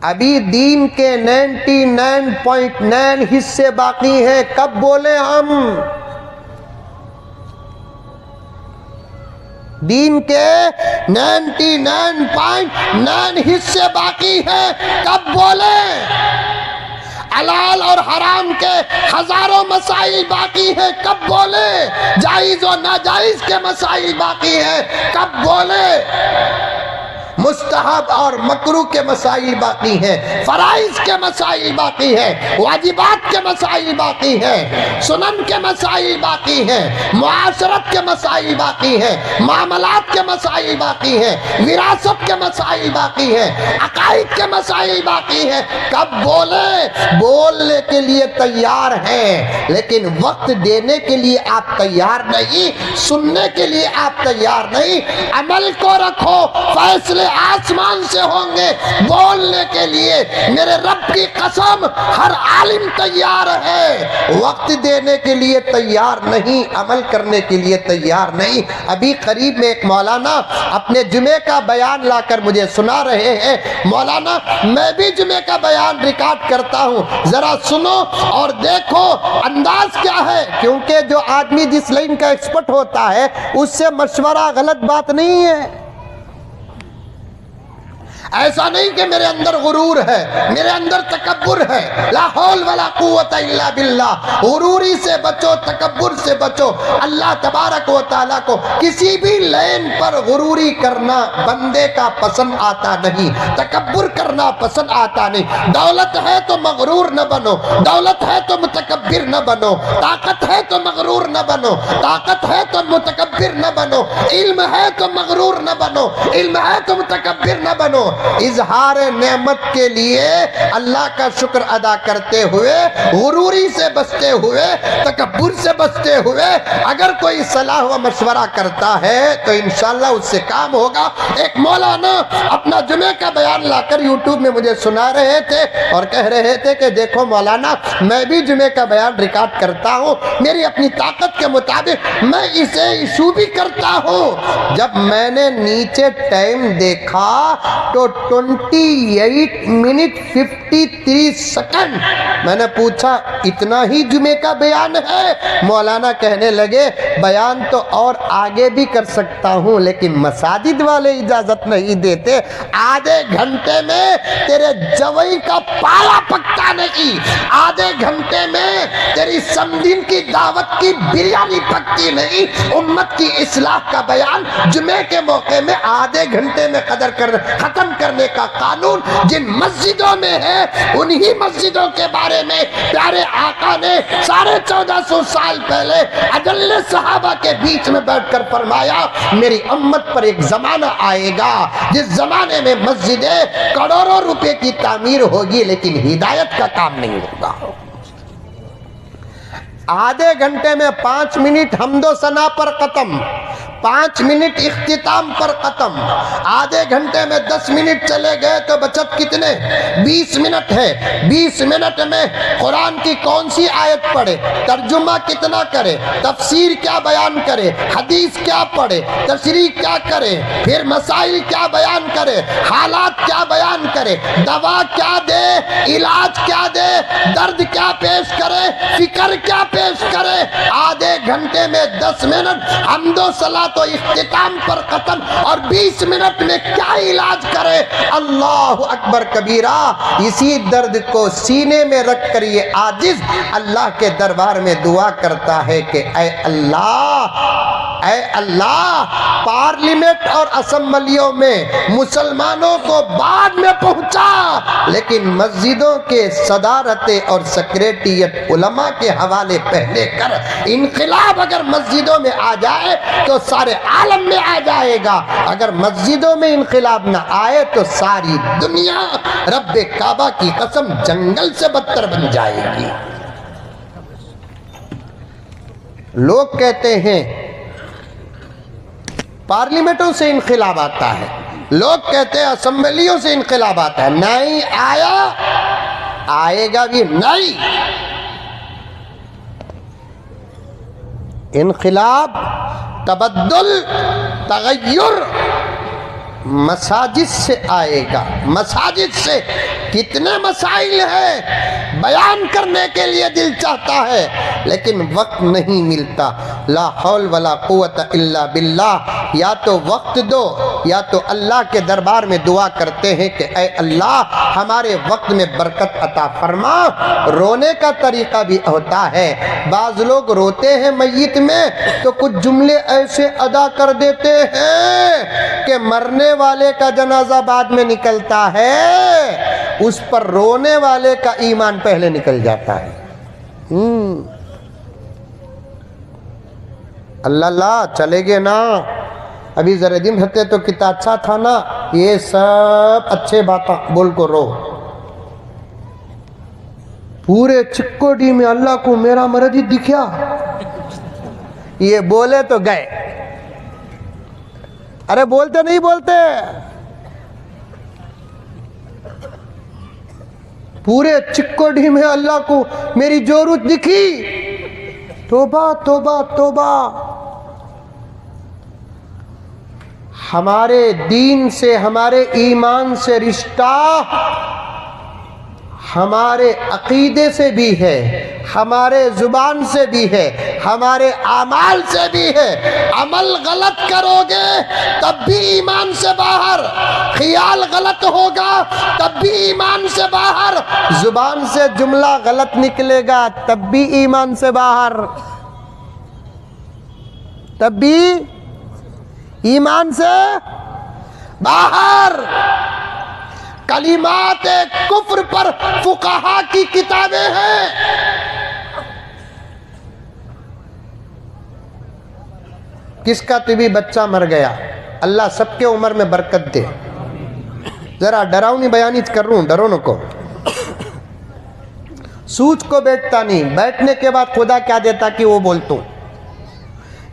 ابھی دین کے 99.9 حصے باقی ہیں، کب بولیں ہم؟ دین کے 99.9 حصے باقی ہیں، کب بولیں؟ حلال اور حرام کے ہزاروں مسائل باقی ہیں، کب بولیں؟ جائز و ناجائز کے مسائل باقی ہیں، کب بولیں؟ مستحب اور مکروہ کے مسائل باقی ہیں، فرائض کے مسائل باقی ہیں، واجبات کے مسائل باقی ہیں، سنن کے مسائل باقی ہیں، معاشرت کے مسائل باقی ہیں، معاملات کے مسائل باقی ہیں، وراثت کے مسائل باقی ہیں، عقائد کے مسائل باقی ہیں۔ کب بولنے کے لیے تیار ہیں، لیکن وقت دینے کے لیے آپ تیار نہیں، سننے کے لیے آپ تیار نہیں۔ عمل کو رکھو، فیصلے آسمان سے ہوں گے۔ بولنے کے لیے میرے رب کی قسم ہر عالم تیار ہے، وقت دینے کے لیے تیار نہیں، عمل کرنے کے لیے تیار نہیں۔ ابھی قریب میں ایک مولانا اپنے جمعے کا بیان لا کر مجھے سنا رہے ہیں۔ مولانا میں بھی جمعے کا بیان ریکارڈ کرتا ہوں، ذرا سنو اور دیکھو انداز کیا ہے، کیونکہ جو آدمی جس لائن کا ایکسپرٹ ہوتا ہے اس سے مشورہ غلط بات نہیں ہے۔ ایسا نہیں کہ میرے اندر غرور ہے، میرے اندر تکبر ہے، لا حول ولا قوت الا باللہ۔ غروری سے بچو، تکبر سے بچو۔ اللہ تبارک و تعالیٰ کو کسی بھی لین پر غروری کرنا بندے کا پسند آتا نہیں، تکبر کرنا پسند آتا نہیں۔ دولت ہے تو مغرور نہ بنو، دولت ہے تو متکبر نہ بنو، طاقت ہے تو مغرور نہ بنو، طاقت ہے تو متکبر نہ بنو، علم ہے تو مغرور نہ بنو، علم ہے تو متکبر نہ بنو۔ اظہار نعمت کے لیے اللہ کا شکر ادا کرتے ہوئے، غروری سے بچتے ہوئے، تکبر سے بچتے ہوئے اگر کوئی صلاح و مشورہ کرتا ہے تو انشاءاللہ اس سے کام ہوگا۔ ایک مولانا اپنا جمعے کا بیان لا کر یوٹیوب میں مجھے سنا رہے تھے اور کہہ رہے تھے کہ دیکھو مولانا میں بھی جمعے کا بیان ریکارڈ کرتا ہوں، میری اپنی طاقت کے مطابق میں اسے ایشو بھی کرتا ہوں۔ جب میں نے نیچے ٹائم دیکھا تو 28 منٹ 53 سیکنڈ۔ میں نے پوچھا اتنا ہی جمعے کا بیان ہے؟ مولانا کہنے لگے بیان تو اور آگے بھی کر سکتا ہوں لیکن مساجد والے اجازت نہیں دیتے، آدھے گھنٹے میں تیرے جوئی کا پالا پکتا نہیں، آدھے گھنٹے میں تیری سمدین کی دعوت کی بریانی پکتی نہیں۔ امت کی اصلاح کا بیان جمعے کے موقع میں آدھے گھنٹے میں ختم کرنے کا قانون جن مسجدوں میں ہے، انہی مسجدوں کے بارے میں پیارے آقا نے 1450 سال پہلے اجل صحابہ کے بیچ میں بیٹھ کر فرمایا میری امت پر ایک زمانہ آئے گا جس زمانے میں مسجدیں کروڑوں روپے کی تعمیر ہوگی لیکن ہدایت کا کام نہیں ہوگا۔ آدھے گھنٹے میں 5 منٹ حمد و ثنا پر ختم، 5 منٹ اختتام پر ختم، آدھے گھنٹے میں 10 منٹ چلے گئے تو بچت کتنے؟ 20 منٹ ہے۔ 20 منٹ میں قرآن کی کون سی آیت پڑھے، ترجمہ کتنا کرے، تفسیر کیا بیان کرے، حدیث کیا پڑھے، تشریح کیا کرے، پھر مسائل کیا بیان کرے، حالات کیا بیان کرے، دوا کیا دے، علاج کیا دے، درد کیا پیش کرے، فکر کیا پیش کرے۔ آدھے گھنٹے میں 10 منٹ حمد و صلاۃ و اختتام پر ختم، اور 20 منٹ میں کیا علاج کرے۔ اللہ اکبر کبیرہ۔ اسی درد کو سینے میں رکھ کر یہ عاجز اللہ کے دربار میں دعا کرتا ہے کہ اے اللہ پارلیمنٹ اور اسمبلیوں میں مسلمانوں کو بعد میں پہنچا لیکن مسجدوں کے صدارت اور سیکریٹریٹ علماء کے حوالے پہلے کر۔ انقلاب اگر مسجدوں میں آ جائے تو سارے عالم میں آ جائے گا، اگر مسجدوں میں انقلاب نہ آئے تو ساری دنیا رب کعبہ کی قسم جنگل سے بدتر بن جائے گی۔ لوگ کہتے ہیں پارلیمنٹوں سے انقلاب آتا ہے، لوگ کہتے ہیں اسمبلیوں سے انقلاب آتا ہے۔ نہیں آیا، آئے گا بھی نہیں۔ انقلاب، تبدل، تغیر مساجد سے آئے گا، مساجد سے۔ کتنے مسائل ہیں بیان کرنے کے لیے دل چاہتا ہے لیکن وقت نہیں ملتا. لا حول ولا قوت الا باللہ. یا تو وقت دو یا تو اللہ کے دربار میں دعا کرتے ہیں کہ اے اللہ ہمارے وقت میں برکت عطا فرما. رونے کا طریقہ بھی ہوتا ہے. بعض لوگ روتے ہیں میت میں تو کچھ جملے ایسے ادا کر دیتے ہیں کہ مرنے والے کا جنازہ بعد میں نکلتا ہے, اس پر رونے والے کا ایمان پہلے نکل جاتا ہے. اللہ اللہ چلے گے نا, ابھی ذرا دن ہتے تو کتنا اچھا تھا نا, یہ سب اچھے باتاں بول کو رو. پورے چکوڈی میں اللہ کو میرا مرضی دکھیا, یہ بولے تو گئے. ارے بولتے نہیں بولتے, پورے چکوڈی میں اللہ کو میری ضرورت دکھی. توبہ توبہ توبہ. ہمارے دین سے ہمارے ایمان سے رشتہ ہمارے عقیدے سے بھی ہے, ہمارے زبان سے بھی ہے, ہمارے اعمال سے بھی ہے. عمل غلط کرو گے تب بھی ایمان سے باہر, خیال غلط ہوگا تب بھی ایمان سے باہر, زبان سے جملہ غلط نکلے گا تب بھی ایمان سے باہر, تب بھی ایمان سے باہر. کلمات کفر پر فقہا کی کتابیں ہیں. کس کا طبی بچہ مر گیا, اللہ سب کے عمر میں برکت دے. ذرا ڈراؤنی بیانی کر رہا ہوں, ڈرو نہ کو. سوچ کو بیٹھتا نہیں, بیٹھنے کے بعد خدا کیا دیتا کہ وہ بولتا ہوں.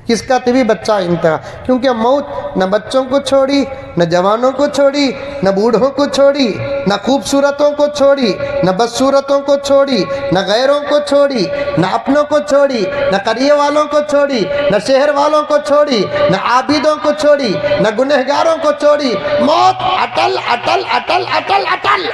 کس کا طبی بچہ انتہا, کیونکہ موت نہ بچوں کو چھوڑی, نہ جوانوں کو چھوڑی, نہ بوڑھوں کو چھوڑی, نہ خوبصورتوں کو چھوڑی, نہ بدصورتوں کو چھوڑی, نہ غیروں کو چھوڑی, نہ اپنوں کو چھوڑی, نہ قریے والوں کو چھوڑی, نہ شہر والوں کو چھوڑی, نہ عابدوں کو چھوڑی, نہ گنہگاروں کو چھوڑی. موت اٹل اٹل اٹل اٹل اٹل.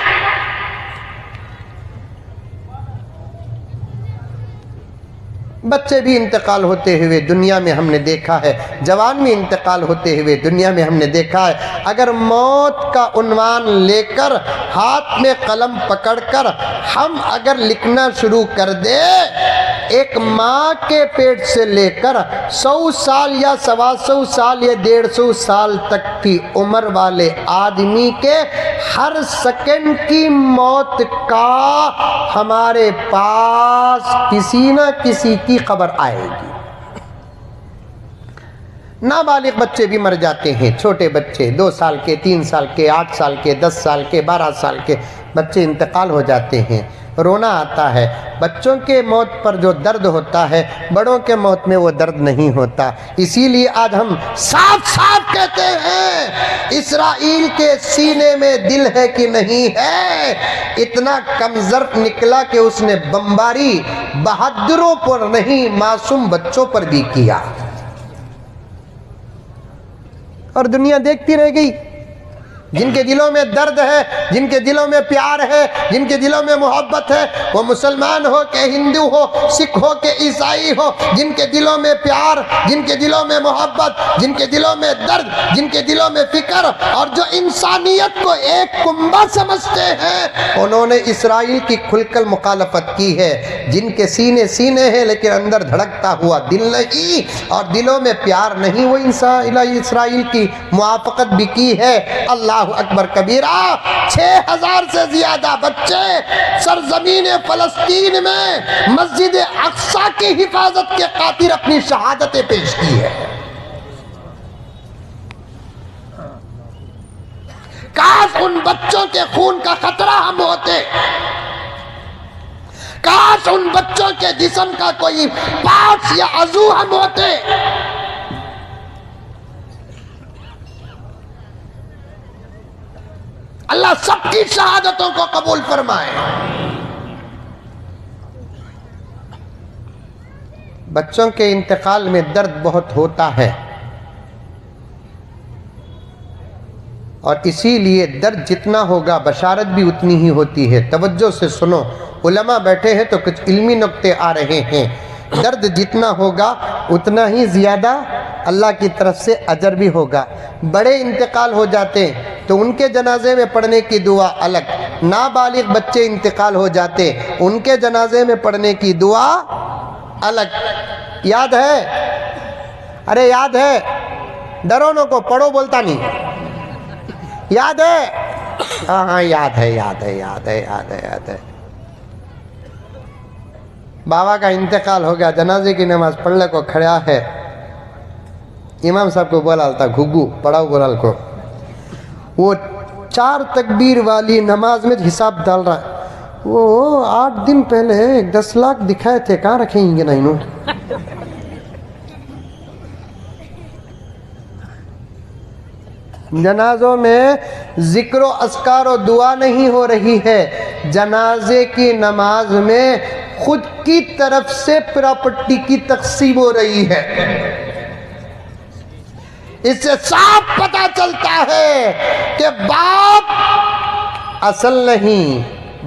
بچے بھی انتقال ہوتے ہوئے دنیا میں ہم نے دیکھا ہے, جوان بھی انتقال ہوتے ہوئے دنیا میں ہم نے دیکھا ہے. اگر موت کا عنوان لے کر ہاتھ میں قلم پکڑ کر ہم اگر لکھنا شروع کر دے, ایک ماں کے پیٹ سے لے کر 100 سال یا 125 سال یا 150 سال تک کی عمر والے آدمی کے ہر سیکنڈ کی موت کا ہمارے پاس کسی نہ کسی کی خبر آئے گی. نابالغ بچے بھی مر جاتے ہیں, چھوٹے بچے 2 سال کے, 3 سال کے, 8 سال کے, 10 سال کے, 12 سال کے بچے انتقال ہو جاتے ہیں. رونا آتا ہے. بچوں کے موت پر جو درد ہوتا ہے بڑوں کے موت میں وہ درد نہیں ہوتا. اسی لیے آج ہم صاف صاف کہتے ہیں اسرائیل کے سینے میں دل ہے کہ نہیں ہے. اتنا کمزور نکلا کہ اس نے بمباری بہادروں پر نہیں معصوم بچوں پر بھی کیا, اور دنیا دیکھتی رہ گئی. جن کے دلوں میں درد ہے, جن کے دلوں میں پیار ہے, جن کے دلوں میں محبت ہے, وہ مسلمان ہو کہ ہندو ہو, سکھ ہو کہ عیسائی ہو, جن کے دلوں میں پیار, جن کے دلوں میں محبت, جن کے دلوں میں درد, جن کے دلوں میں فکر, اور جو انسانیت کو ایک کنبہ سمجھتے ہیں, انہوں نے اسرائیل کی کھل کر مخالفت کی ہے. جن کے سینے سینے ہیں لیکن اندر دھڑکتا ہوا دل نہیں اور دلوں میں پیار نہیں, وہ اسرائیل کی موافقت بھی کی ہے. اللہ اکبر کبیرہ. 6000 سے زیادہ بچے سرزمین فلسطین میں مسجد اقصی کی حفاظت کے خاطر اپنی شہادتیں پیش کی ہے. کاش ان بچوں کے خون کا خطرہ ہم ہوتے, کاش ان بچوں کے جسم کا کوئی پارٹس یا عضو ہم ہوتے. اللہ سب کی شہادتوں کو قبول فرمائے. بچوں کے انتقال میں درد بہت ہوتا ہے, اور اسی لیے درد جتنا ہوگا بشارت بھی اتنی ہی ہوتی ہے۔ توجہ سے سنو، علماء بیٹھے ہیں تو کچھ علمی نکتے آ رہے ہیں۔ درد جتنا ہوگا اتنا ہی زیادہ اللہ کی طرف سے اجر بھی ہوگا۔ بڑے انتقال ہو جاتے ہیں تو ان کے جنازے میں پڑھنے کی دعا الگ، نابالغ بچے انتقال ہو جاتے ان کے جنازے میں پڑھنے کی دعا الگ۔ یاد ہے؟ ارے یاد ہے؟ ڈرو نو کو، پڑھو بولتا نہیں۔ یاد ہے؟ ہاں یاد ہے، یاد ہے، یاد ہے، یاد ہے، یاد ہے۔ بابا کا انتقال ہو گیا، جنازے کی نماز پڑھنے کو کھڑا ہے، امام صاحب کو بولا تھا گھگو پڑھاؤ بولال کو، وہ 4 تکبیر والی نماز میں حساب ڈال رہا ہے، وہ 8 دن پہلے 10 لاکھ دکھائے تھے، کہاں رکھیں گے نا انہوں۔ جنازوں میں ذکر و اذکار و دعا نہیں ہو رہی ہے، جنازے کی نماز میں خود کی طرف سے پراپرٹی کی تقسیم ہو رہی ہے۔ اس سے صاف پتہ چلتا ہے کہ باپ اصل نہیں،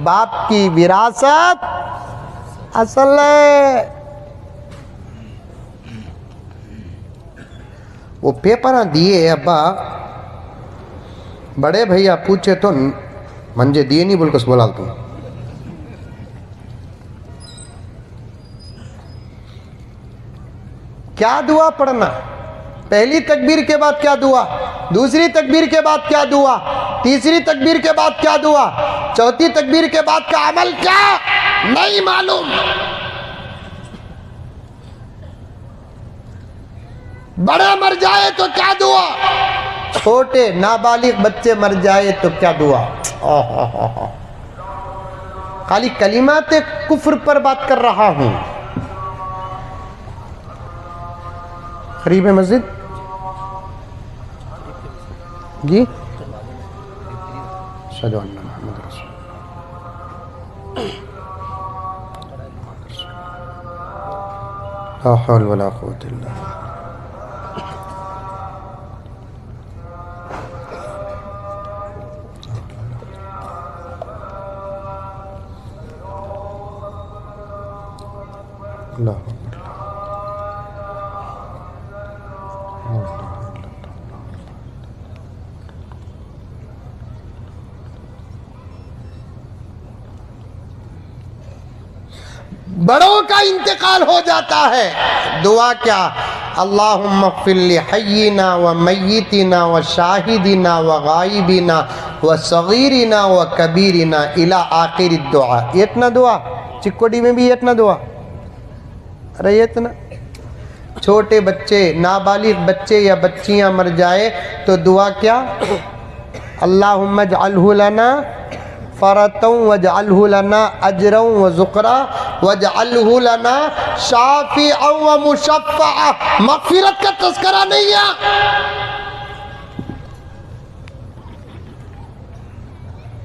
باپ کی وراثت اصل ہے۔ وہ پیپراں دیے ابا، بڑے بھیا پوچھے تو منجے دیے نہیں بول کس بولا تو۔ کیا دعا پڑھنا؟ پہلی تکبیر کے بعد کیا دعا، دوسری تکبیر کے بعد کیا دعا، تیسری تکبیر کے بعد کیا دعا، چوتھی تکبیر کے بعد کا عمل کیا نہیں معلوم۔ بڑا مر جائے تو کیا دعا، چھوٹے نابالغ بچے مر جائے تو کیا دعا۔ خالی کلمات کفر پر بات کر رہا ہوں۔ قریب ہے مسجد جی، اشہد ان محمد رسول لا حول ولا قوت الا باللہ۔ اللہ بڑوں کا انتقال ہو جاتا ہے، دعا کیا، اللہم اغفر لحینا و میتنا و شاہدنا و غائبنا و صغیرنا و کبیرنا الی آخر الدعا۔ یہ اتنا دعا، چکوڑی میں بھی یہ اتنا دعا، ارے یہ اتنا۔ چھوٹے بچے، نابالغ بچے یا بچیاں مر جائے تو دعا کیا، اللہم اجعلہ لنا فرطا واجعلہ لنا اجرا وذکرا واجعلہ لنا شافعا ومشفعا۔ مغفرت کا تذکرہ نہیں ہے،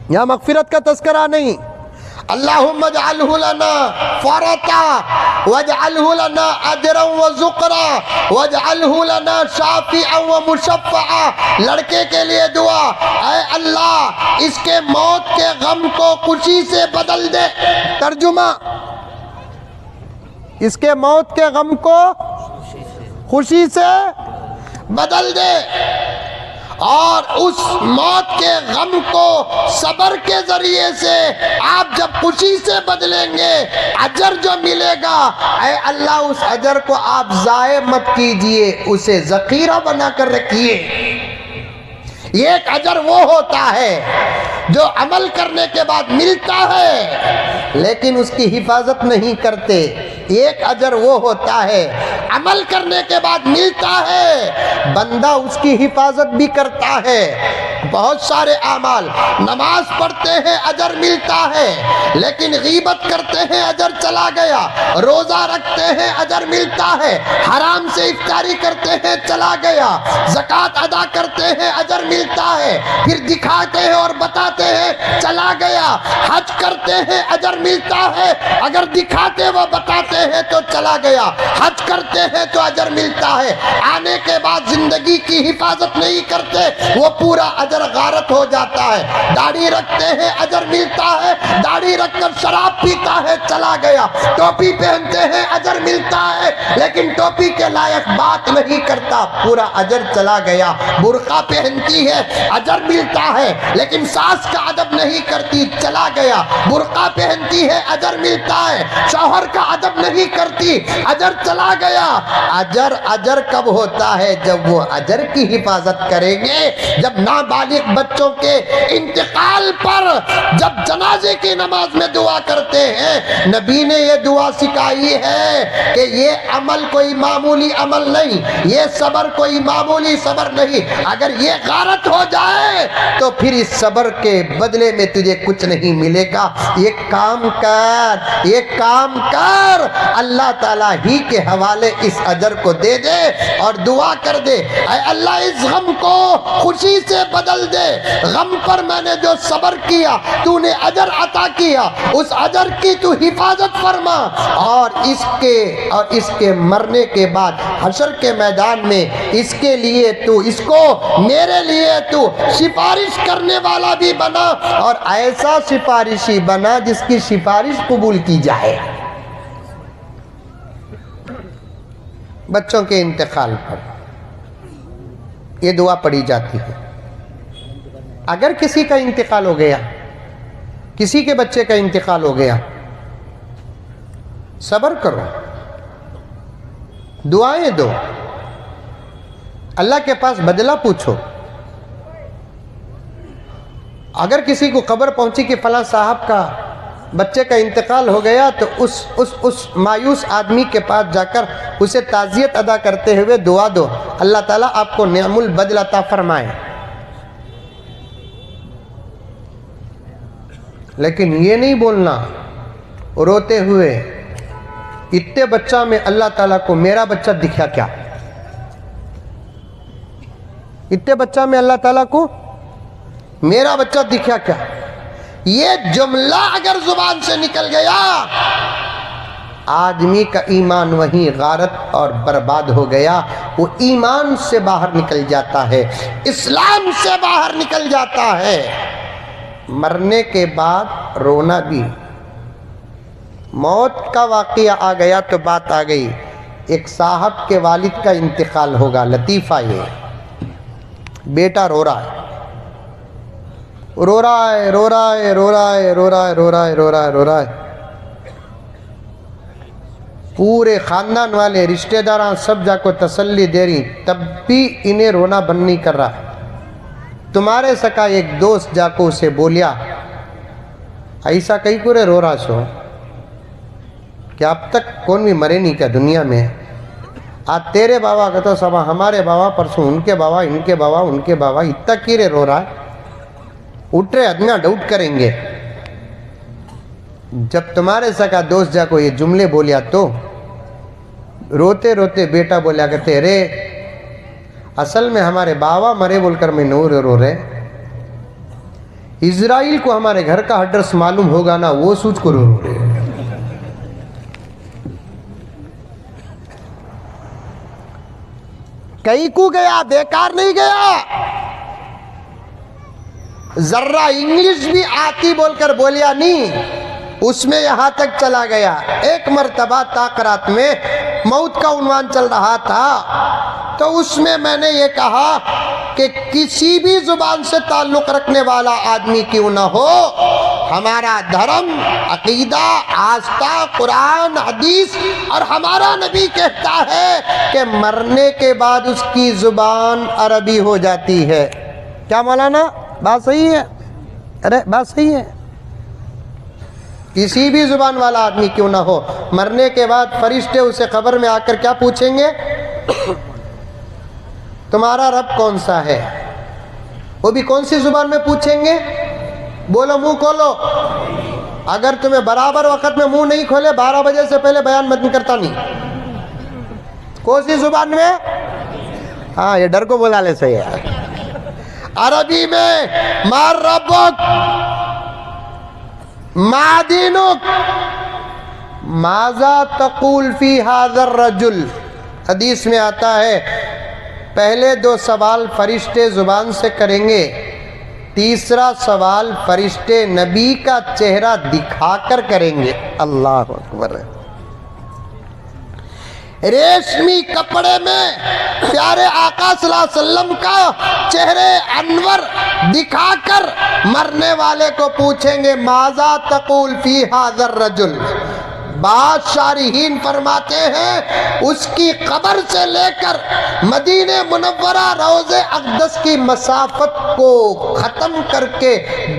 یہاں مغفرت کا تذکرہ نہیں۔ اللہم اجعلہ لنا فرطا واجعلہ لنا اجرا وذکرا واجعلہ لنا شافعا ومشفعا۔ لڑکے کے لیے دعا، اے اللہ اس کے موت کے غم کو خوشی سے بدل دے۔ ترجمہ، اس کے موت کے غم کو خوشی سے بدل دے، اور اس موت کے غم کو صبر کے ذریعے سے آپ جب خوشی سے بدلیں گے، اجر جو ملے گا، اے اللہ اس اجر کو آپ ضائع مت کیجئے، اسے ذخیرہ بنا کر رکھیے۔ یہ ایک اجر وہ ہوتا ہے جو عمل کرنے کے بعد ملتا ہے لیکن اس کی حفاظت نہیں کرتے۔ ایک اجر وہ ہوتا ہے عمل کرنے کے بعد ملتا ہے، بندہ اس کی حفاظت بھی کرتا ہے۔ بہت سارے اعمال، نماز پڑھتے ہیں اجر ملتا ہے، لیکن غیبت کرتے ہیں اجر چلا گیا، روزہ رکھتے ہیں اجر ملتا ہے، حرام سے افطاری کرتے ہیں چلا گیا، زکوٰۃ ادا کرتے ہیں اجر ملتا ہے، پھر دکھاتے ہیں اور بتاتے ہیں چلا گیا، حج کرتے ہیں اجر ملتا ہے، اگر دکھاتے و بتاتے ہیں تو چلا گیا، حج کرتے ہیں تو اجر ملتا ہے، آنے کے بعد زندگی کی حفاظت نہیں کرتے وہ پورا اجر غارت ہو جاتا ہے۔ داڑھی رکھتے ہیں اجر ملتا ہے، داڑھی رکھ کر شراب پیتا ہے چلا گیا۔ ٹوپی پہنتے ہیں اجر ملتا ہے، لیکن ٹوپی کے لائق بات نہیں کرتا، پورا اجر چلا گیا۔ برقع پہنتی ہے اجر ملتا ہے، لیکن ساس کا ادب نہیں کرتی، چلا گیا۔ برقع پہنتی ہے اجر ملتا ہے، شوہر کا ادب نہیں کرتی، اجر چلا گیا۔ اجر کب ہوتا ہے؟ جب وہ اجر کی حفاظت کریں گے۔ جب نابالغ بچوں کے انتقال پر جب جنازے کی نماز میں دعا کرتے ہیں، نبی نے یہ دعا سکھائی ہے کہ یہ عمل کوئی معمولی عمل نہیں، یہ صبر کوئی معمولی صبر نہیں، اگر یہ غارت ہو جائے تو پھر اس صبر کے بدلے میں تجھے کچھ نہیں ملے گا۔ یہ کام کر اللہ تعالیٰ ہی کے حوالے اس اجر کو دے دے اور دعا کر دے، اے اللہ اس غم کو خوشی سے بدل دے، غم پر میں نے جو صبر کیا تو نے اجر عطا کیا، اس اجر کی تو حفاظت فرما، اور اس کے مرنے کے بعد حشر کے میدان میں اس کے لیے تو اس کو میرے لیے تو سفارش کرنے والا بھی بنا، اور ایسا سفارشی بنا جس کی سفارش قبول کی جائے۔ بچوں کے انتقال پر یہ دعا پڑھی جاتی ہے۔ اگر کسی کا انتقال ہو گیا، کسی کے بچے کا انتقال ہو گیا، صبر کرو، دعائیں دو، اللہ کے پاس بدلہ پوچھو۔ اگر کسی کو خبر پہنچی کہ فلاں صاحب کا بچے کا انتقال ہو گیا تو اس مایوس آدمی کے پاس جا کر اسے تعزیت ادا کرتے ہوئے دعا دو، اللہ تعالیٰ آپ کو نعم البدل عطا فرمائے۔ لیکن یہ نہیں بولنا روتے ہوئے اتنے بچہ میں اللہ تعالیٰ کو میرا بچہ دکھا کیا، اتنے بچہ میں اللہ تعالیٰ کو میرا بچہ دکھا کیا، یہ جملہ اگر زبان سے نکل گیا آدمی کا ایمان وہیں غارت اور برباد ہو گیا، وہ ایمان سے باہر نکل جاتا ہے، اسلام سے باہر نکل جاتا ہے۔ مرنے کے بعد رونا بھی، موت کا واقعہ آ گیا تو بات آ گئی۔ ایک صاحب کے والد کا انتقال ہوگا، لطیفہ یہ بیٹا رو رہا ہے، رو رہا ہے، رو رہا ہے، رو رہا ہے، رو رہا ہے، رو رہا ہے، رو رہا ہے، رو رہا ہے۔ پورے خاندان والے رشتہ داران سب جا کو تسلی دے رہی، تب بھی انہیں رونا بند نہیں کر رہا۔ تمہارے سکا ایک دوست جا کو اسے بولیا، ایسا کئی کرے رو رہا سو کہ اب تک کون بھی مرے نہیں کیا دنیا میں، آج تیرے بابا کا تو سبا ہمارے بابا، پرسوں ان کے بابا، ان کے بابا، ان کے بابا، اتنا کیرے رو رہا ہے، اٹھ رہے ادنا ڈاؤٹ کریں گے۔ جب تمہارے سکا دوست جا کو یہ جملے بولیا تو روتے روتے بیٹا بولیا کرتے، رے اصل میں ہمارے بابا مرے بول کر میں نو رو رہے، اسرائیل کو ہمارے گھر کا ایڈریس معلوم ہوگا نا، وہ سوچ کو رو رہے۔ کہیں کو گیا، بیکار نہیں گیا، ذرہ انگلش بھی آتی بول کر بولیا نہیں، اس میں یہاں تک چلا گیا۔ ایک مرتبہ تاقرات میں موت کا عنوان چل رہا تھا تو اس میں میں نے یہ کہا کہ کسی بھی زبان سے تعلق رکھنے والا آدمی کیوں نہ ہو، ہمارا دھرم، عقیدہ، آستہ، قرآن، حدیث اور ہمارا نبی کہتا ہے کہ مرنے کے بعد اس کی زبان عربی ہو جاتی ہے۔ کیا مولانا بات صحیح ہے؟ ارے بات صحیح ہے، کسی بھی زبان والا آدمی کیوں نہ ہو، مرنے کے بعد فرشتے اسے قبر میں آ کر کیا پوچھیں گے؟ تمہارا رب کون سا ہے؟ وہ بھی کون سی زبان میں پوچھیں گے؟ بولو، منہ کھولو۔ اگر تمہیں برابر وقت میں منہ نہیں کھولے 12 بجے سے پہلے بیان مت کرتا نہیں۔ کون سی زبان میں؟ ہاں یہ ڈر کو بلا لے صحیح ہے۔ عربی میں ما ربک، ما دینک، ماذا تقول فی هذا الرجل، حدیث میں آتا ہے پہلے 2 سوال فرشتے زبان سے کریں گے، تیسرا سوال فرشتے نبی کا چہرہ دکھا کر کریں گے۔ اللہ اکبر۔ ریشمی کپڑے میں پیارے آقا صلی اللہ علیہ وسلم کا چہرے انور دکھا کر مرنے والے کو پوچھیں گے ماذا تقول فی ھذا الرجل۔ بعض شارحین فرماتے ہیں اس کی قبر سے لے کر مدینہ منورہ روضہ اقدس کی مسافت کو ختم کر کے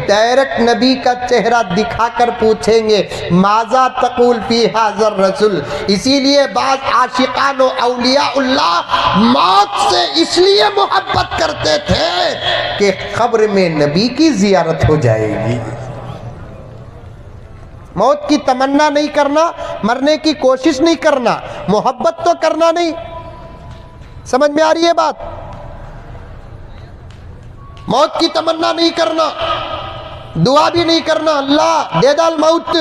ڈائریکٹ نبی کا چہرہ دکھا کر پوچھیں گے ماذا تقول فی ھذا الرجل۔ اسی لیے بعض عاشقان و اولیاء اللہ موت سے اس لیے محبت کرتے تھے کہ قبر میں نبی کی زیارت ہو جائے گی۔ موت کی تمنا نہیں کرنا، مرنے کی کوشش نہیں کرنا، محبت تو کرنا نہیں۔ سمجھ میں آ رہی ہے بات؟ موت کی تمنا نہیں کرنا، دعا بھی نہیں کرنا اللہ دے دال موت،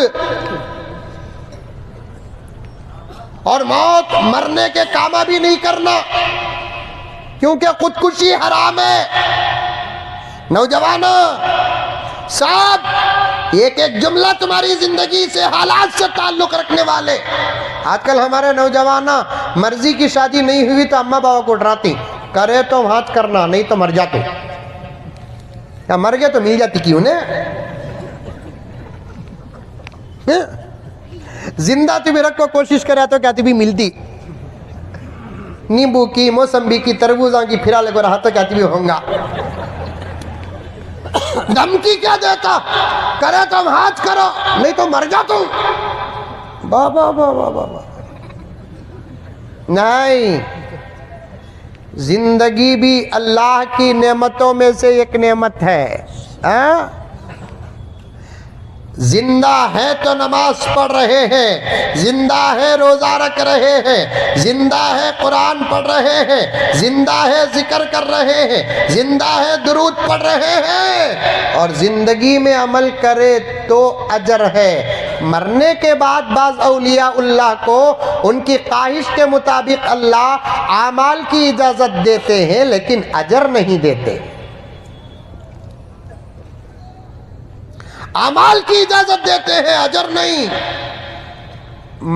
اور موت مرنے کے کامہ بھی نہیں کرنا کیونکہ خودکشی حرام ہے۔ نوجوانوں صاحب، ایک ایک جملہ تمہاری زندگی سے حالات سے تعلق رکھنے والے۔ آج کل ہمارے نوجوان مرضی کی شادی نہیں ہوئی تو اماں بابا کو ڈراتی، کرے تو ہاتھ کرنا نہیں تو مر جاتے، یا مر گئے تو مل جاتی کیوں نے؟ زندہ تھی بھی رکھو کوشش کرے تو کیا تھی بھی ملتی، نیمبو کی، موسمبی کی، تربوزاں کی پھرا لگو رہا تو کیا تھی بھی ہونگا۔ دھمکی کیا دیتا، کرے تو ہاتھ کرو نہیں تو مر جاتا ہوں۔ بابا بابا بابا نہیں، زندگی بھی اللہ کی نعمتوں میں سے ایک نعمت ہے۔ زندہ ہے تو نماز پڑھ رہے ہیں، زندہ ہے روزہ رکھ رہے ہیں، زندہ ہے قرآن پڑھ رہے ہیں، زندہ ہے ذکر کر رہے ہیں، زندہ ہے درود پڑھ رہے ہیں، اور زندگی میں عمل کرے تو اجر ہے۔ مرنے کے بعد بعض اولیاء اللہ کو ان کی خواہش کے مطابق اللہ اعمال کی اجازت دیتے ہیں لیکن اجر نہیں دیتے۔ اعمال کی اجازت دیتے ہیں، اجر نہیں۔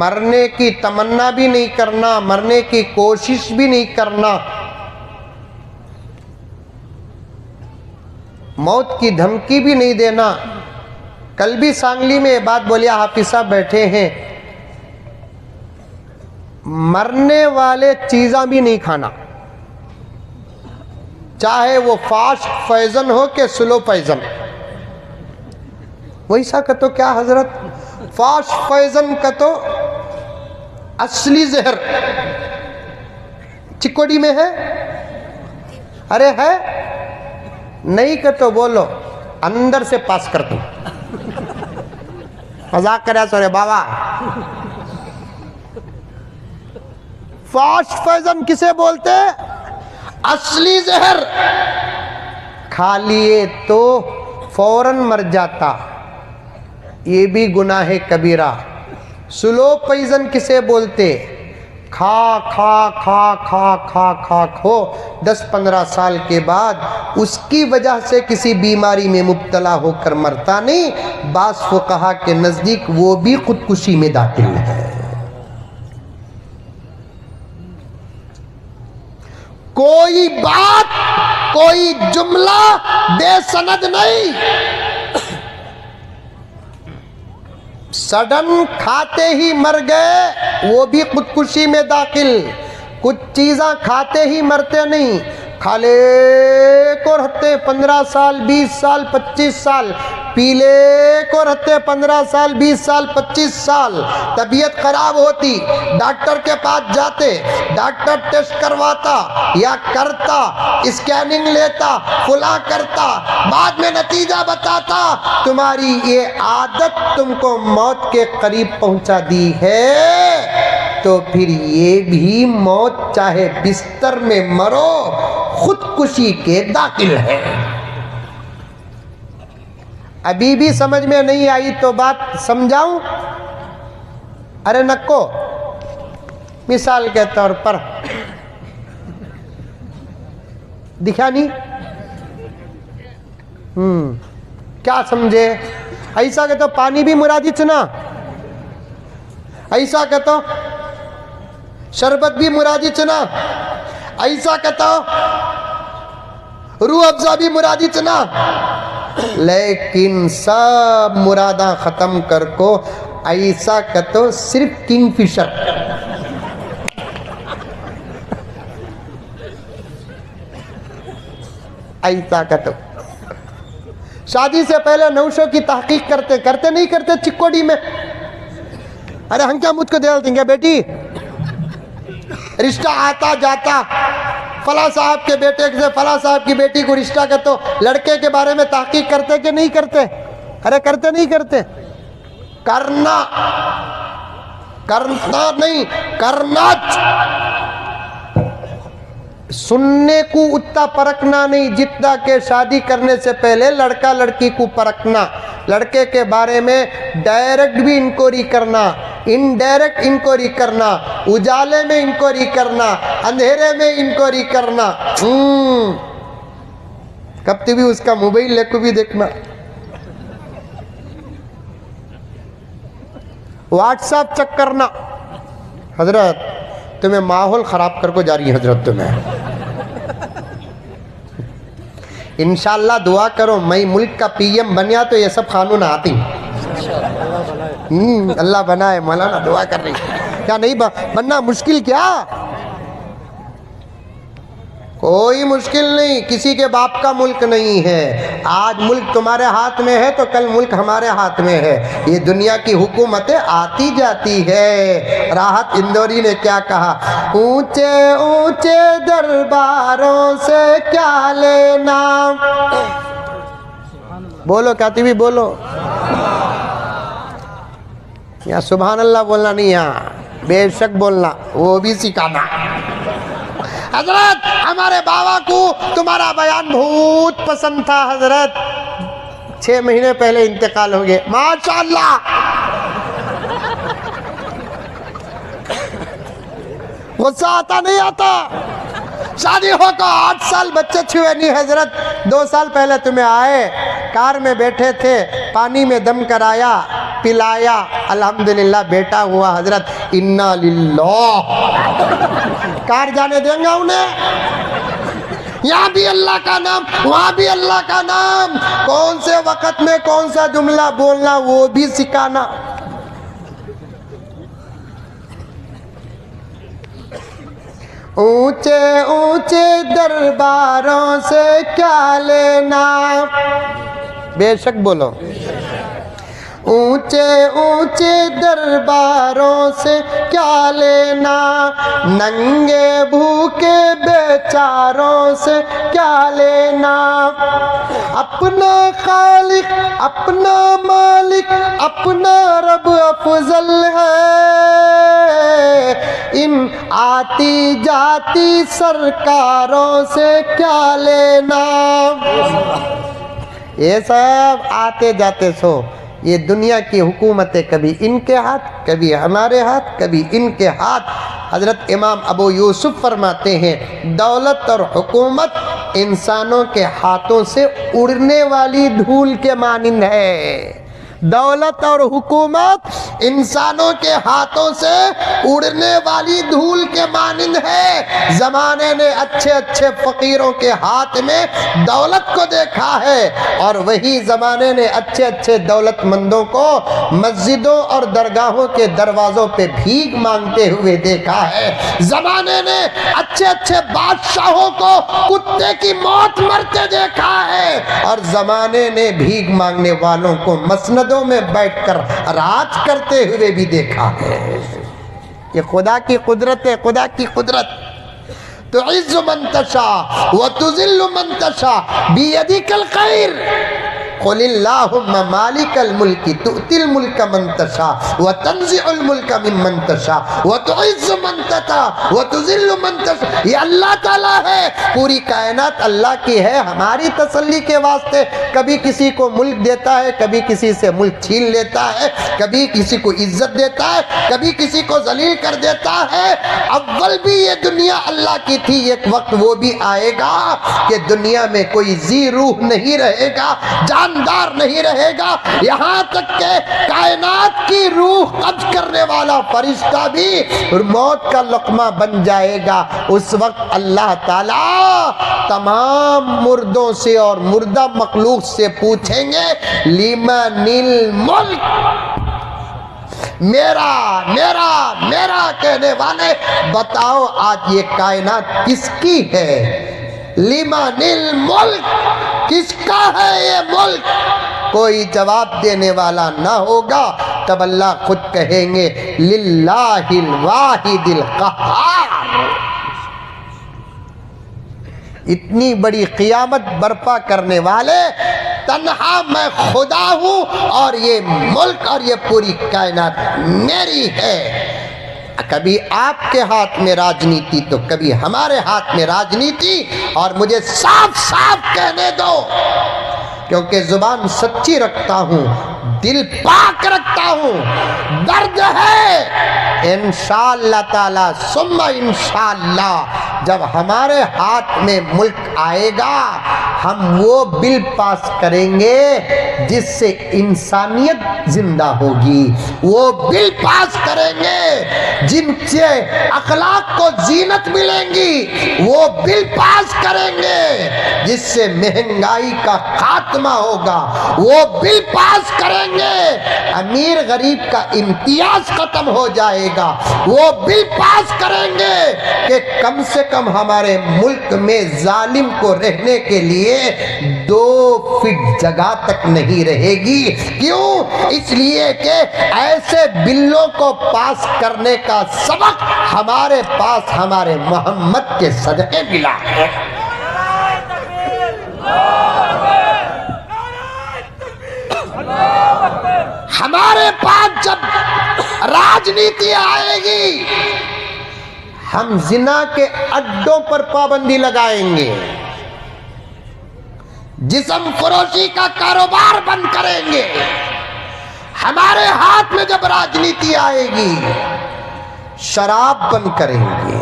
مرنے کی تمنا بھی نہیں کرنا، مرنے کی کوشش بھی نہیں کرنا، موت کی دھمکی بھی نہیں دینا۔ کل بھی سانگلی میں یہ بات بولیا، حافظ صاحب بیٹھے ہیں، مرنے والے چیزاں بھی نہیں کھانا، چاہے وہ فاسٹ پوائزن ہو کہ سلو پوائزن۔ ویسا کہ تو کیا حضرت، فاسٹ پوائزن کا تو اصلی زہر چکوڑی میں ہے، ارے ہے نہیں کہ تو بولو اندر سے پاس کر دوں، مذاق کریا سورے بابا۔ فاسٹ پوائزن کسے بولتے؟ اصلی زہر کھا لیے تو فوراً مر جاتا، یہ بھی گناہ کبیرہ۔ سلو پوائزن کسے بولتے؟ کھا کھا کھا کھا کھا کھا کھو 10-15 سال کے بعد اس کی وجہ سے کسی بیماری میں مبتلا ہو کر مرتا نہیں، بعض فقہا کے نزدیک وہ بھی خودکشی میں داخل ہے۔ کوئی بات، کوئی جملہ بے سند نہیں، سڈن کھاتے ہی مر گئے وہ بھی خودکشی میں داخل۔ کچھ چیزاں کھاتے ہی مرتے نہیں، کھالے کو رہتے 15 سال 20 سال 25 سال، پیلے کو رہتے 15 سال 20 سال 25 سال، طبیعت خراب ہوتی، ڈاکٹر کے پاس جاتے، ڈاکٹر ٹیسٹ کرواتا یا کرتا، اسکیننگ لیتا، فلاں کرتا، بعد میں نتیجہ بتاتا تمہاری یہ عادت تم کو موت کے قریب پہنچا دی ہے، تو پھر یہ بھی موت چاہے بستر میں مرو خودکشی کے داخل ہے۔ ابھی بھی سمجھ میں نہیں آئی تو بات سمجھاؤں؟ ارے نکو مثال کے طور پر دکھا نہیں کیا سمجھے؟ ایسا کہ تو پانی بھی مرادی چنا، ایسا کہ تو شربت بھی مرادی چنا، ایسا کہ تو روح افزا بھی مرادی چنا، لیکن سب مرادہ ختم کر کو ایسا کہ تو صرف کنگ فشر، ایسا کہ تو شادی سے پہلے نوشوں کی تحقیق کرتے نہیں کرتے چکوڑی میں؟ ارے ہم کیا مجھ کو دے دیں گے بیٹی، رشتہ آتا جاتا، فلاں صاحب کے بیٹے سے فلاں صاحب کی بیٹی کو رشتہ کا، تو لڑکے کے بارے میں تحقیق کرتے کہ نہیں کرتے؟ ارے کرتے نہیں کرتے؟ کرنا نہیں، کرنا، سننے کو اتنا پرکھنا نہیں جتنا کہ شادی کرنے سے پہلے لڑکا لڑکی کو پرکھنا، لڑکے کے بارے میں ڈائریکٹ بھی انکوائری کرنا، انڈائریکٹ انکوائری کرنا، اجالے میں انکوائری کرنا، اندھیرے میں انکوائری کرنا، کب بھی اس کا موبائل لے کو بھی دیکھنا، واٹس ایپ چیک کرنا۔ حضرت تمہیں ماحول خراب کر کو جا رہی ہے، حضرت تمہیں انشاءاللہ دعا کرو میں ملک کا پی ایم بنیا تو یہ سب قانون آتی، اللہ بنائے، مولانا دعا کر رہی، کیا نہیں بننا مشکل؟ کیا کوئی مشکل نہیں، کسی کے باپ کا ملک نہیں ہے، آج ملک تمہارے ہاتھ میں ہے تو کل ملک ہمارے ہاتھ میں ہے، یہ دنیا کی حکومتیں آتی جاتی ہے۔ راحت اندوری نے کیا کہا؟ اونچے اونچے درباروں سے کیا لینا، بولو کاتبی بولو، یہاں سبحان اللہ بولنا نہیں، یہاں بے شک بولنا، وہ بھی سکھانا۔ حضرت ہمارے بابا کو تمہارا بیان بہت پسند تھا، حضرت 6 مہینے پہلے انتقال ہو گئے، ماشاءاللہ، غصہ آتا نہیں آتا؟ شادی ہو کو 8 سال بچے چھوئے نہیں، حضرت 2 سال پہلے تمہیں آئے، کار میں بیٹھے تھے، پانی میں دم کرایا، پلایا، الحمدللہ بیٹا ہوا، حضرت انا للہ، کار جانے دیں گا انہیں؟ یہاں بھی اللہ کا نام، وہاں بھی اللہ کا نام، کون سے وقت میں کون سا جملہ بولنا وہ بھی سکھانا۔ اونچے اونچے درباروں سے کیا لینا، بے شک بولو، اونچے اونچے درباروں سے کیا لینا، ننگے بھوکے بیچاروں سے کیا لینا، اپنا خالق اپنا مالک اپنا رب افضل ہے، ان آتی جاتی سرکاروں سے کیا لینا۔ یہ سب آتے جاتے سو، یہ دنیا کی حکومتیں کبھی ان کے ہاتھ، کبھی ہمارے ہاتھ، کبھی ان کے ہاتھ۔ حضرت امام ابو یوسف فرماتے ہیں دولت اور حکومت انسانوں کے ہاتھوں سے اڑنے والی دھول کے مانند ہے، دولت اور حکومت انسانوں کے ہاتھوں سے اڑنے والی دھول کے مانند ہے۔ زمانے نے اچھے اچھے فقیروں کے ہاتھ میں دولت کو دیکھا ہے، اور وہی زمانے نے اچھے اچھے دولت مندوں کو مسجدوں اور درگاہوں کے دروازوں پہ بھیک مانگتے ہوئے دیکھا ہے۔ زمانے نے اچھے اچھے بادشاہوں کو کتے کی موت مرتے دیکھا ہے، اور زمانے نے بھیک مانگنے والوں کو مسند میں بیٹھ کر راج کرتے ہوئے بھی دیکھا ہے۔ یہ خدا کی قدرت ہے، خدا کی قدرت۔ تعز من تشاء وتذل من تشاء بیدک الخیر، قل اللہم مالک الملک تؤتی الملک من تشاء وتنزع الملک ممن تشاء وتعز من تشاء وتذل من تشاء. یہ اللہ تعالیٰ ہے. پوری کائنات اللہ کی ہے. ہماری تسلی کے واسطے کبھی کسی کو ملک دیتا ہے, کبھی کسی سے ملک چھین لیتا ہے, کبھی کسی کو عزت دیتا ہے, کبھی کسی کو ذلیل کر دیتا ہے. اول بھی یہ دنیا اللہ کی تھی, ایک وقت وہ بھی آئے گا کہ دنیا میں کوئی ذی روح نہیں رہے گا, جاندار نہیں رہے گا, یہاں تک کہ کائنات کی روح قبض کرنے والا فرشتہ بھی موت کا لقمہ بن جائے گا. اس وقت اللہ تعالیٰ تمام مردوں سے اور مردہ مخلوق سے پوچھیں گے لمن الملک, میرا میرا میرا کہنے والے بتاؤ آج یہ کائنات کس کی ہے؟ لمن الملک, کس کا ہے یہ ملک؟ کوئی جواب دینے والا نہ ہوگا. تب اللہ خود کہیں گے للہ الواحد القہار. اتنی بڑی قیامت برپا کرنے والے تنہا میں خدا ہوں, اور یہ ملک اور یہ پوری کائنات میری ہے. کبھی آپ کے ہاتھ میں راجنیتی تو کبھی ہمارے ہاتھ میں راجنیتی. اور مجھے صاف صاف کہنے دو, کیونکہ زبان سچی رکھتا ہوں, دل پاک رکھتا ہوں, درد ہے انشاءاللہ تعالی ثم انشاءاللہ جب ہمارے ہاتھ میں ملک آئے گا ہم وہ بل پاس کریں گے جس سے انسانیت زندہ ہوگی, وہ بل پاس کریں گے جن سے اخلاق کو زینت ملیں گی, وہ بل پاس کریں گے جس سے مہنگائی کا خاتمہ ہوگا, وہ بل پاس کریں گے امیر غریب کا امتیاز ختم ہو جائے گا, وہ بل پاس کریں گے کہ کم سے کم ہمارے ملک میں ظالم کو رہنے کے لیے 2 فٹ جگہ تک نہیں رہے گی. کیوں؟ اس لیے کہ ایسے بلوں کو پاس کرنے کا سبق ہمارے پاس ہمارے محمد کے صدقے ملا ہے. ہمارے پاس جب راجنیتی آئے گی ہم زنا کے اڈوں پر پابندی لگائیں گے, جسم فروشی کا کاروبار بند کریں گے. ہمارے ہاتھ میں جب راجنیتی آئے گی شراب بند کریں گے.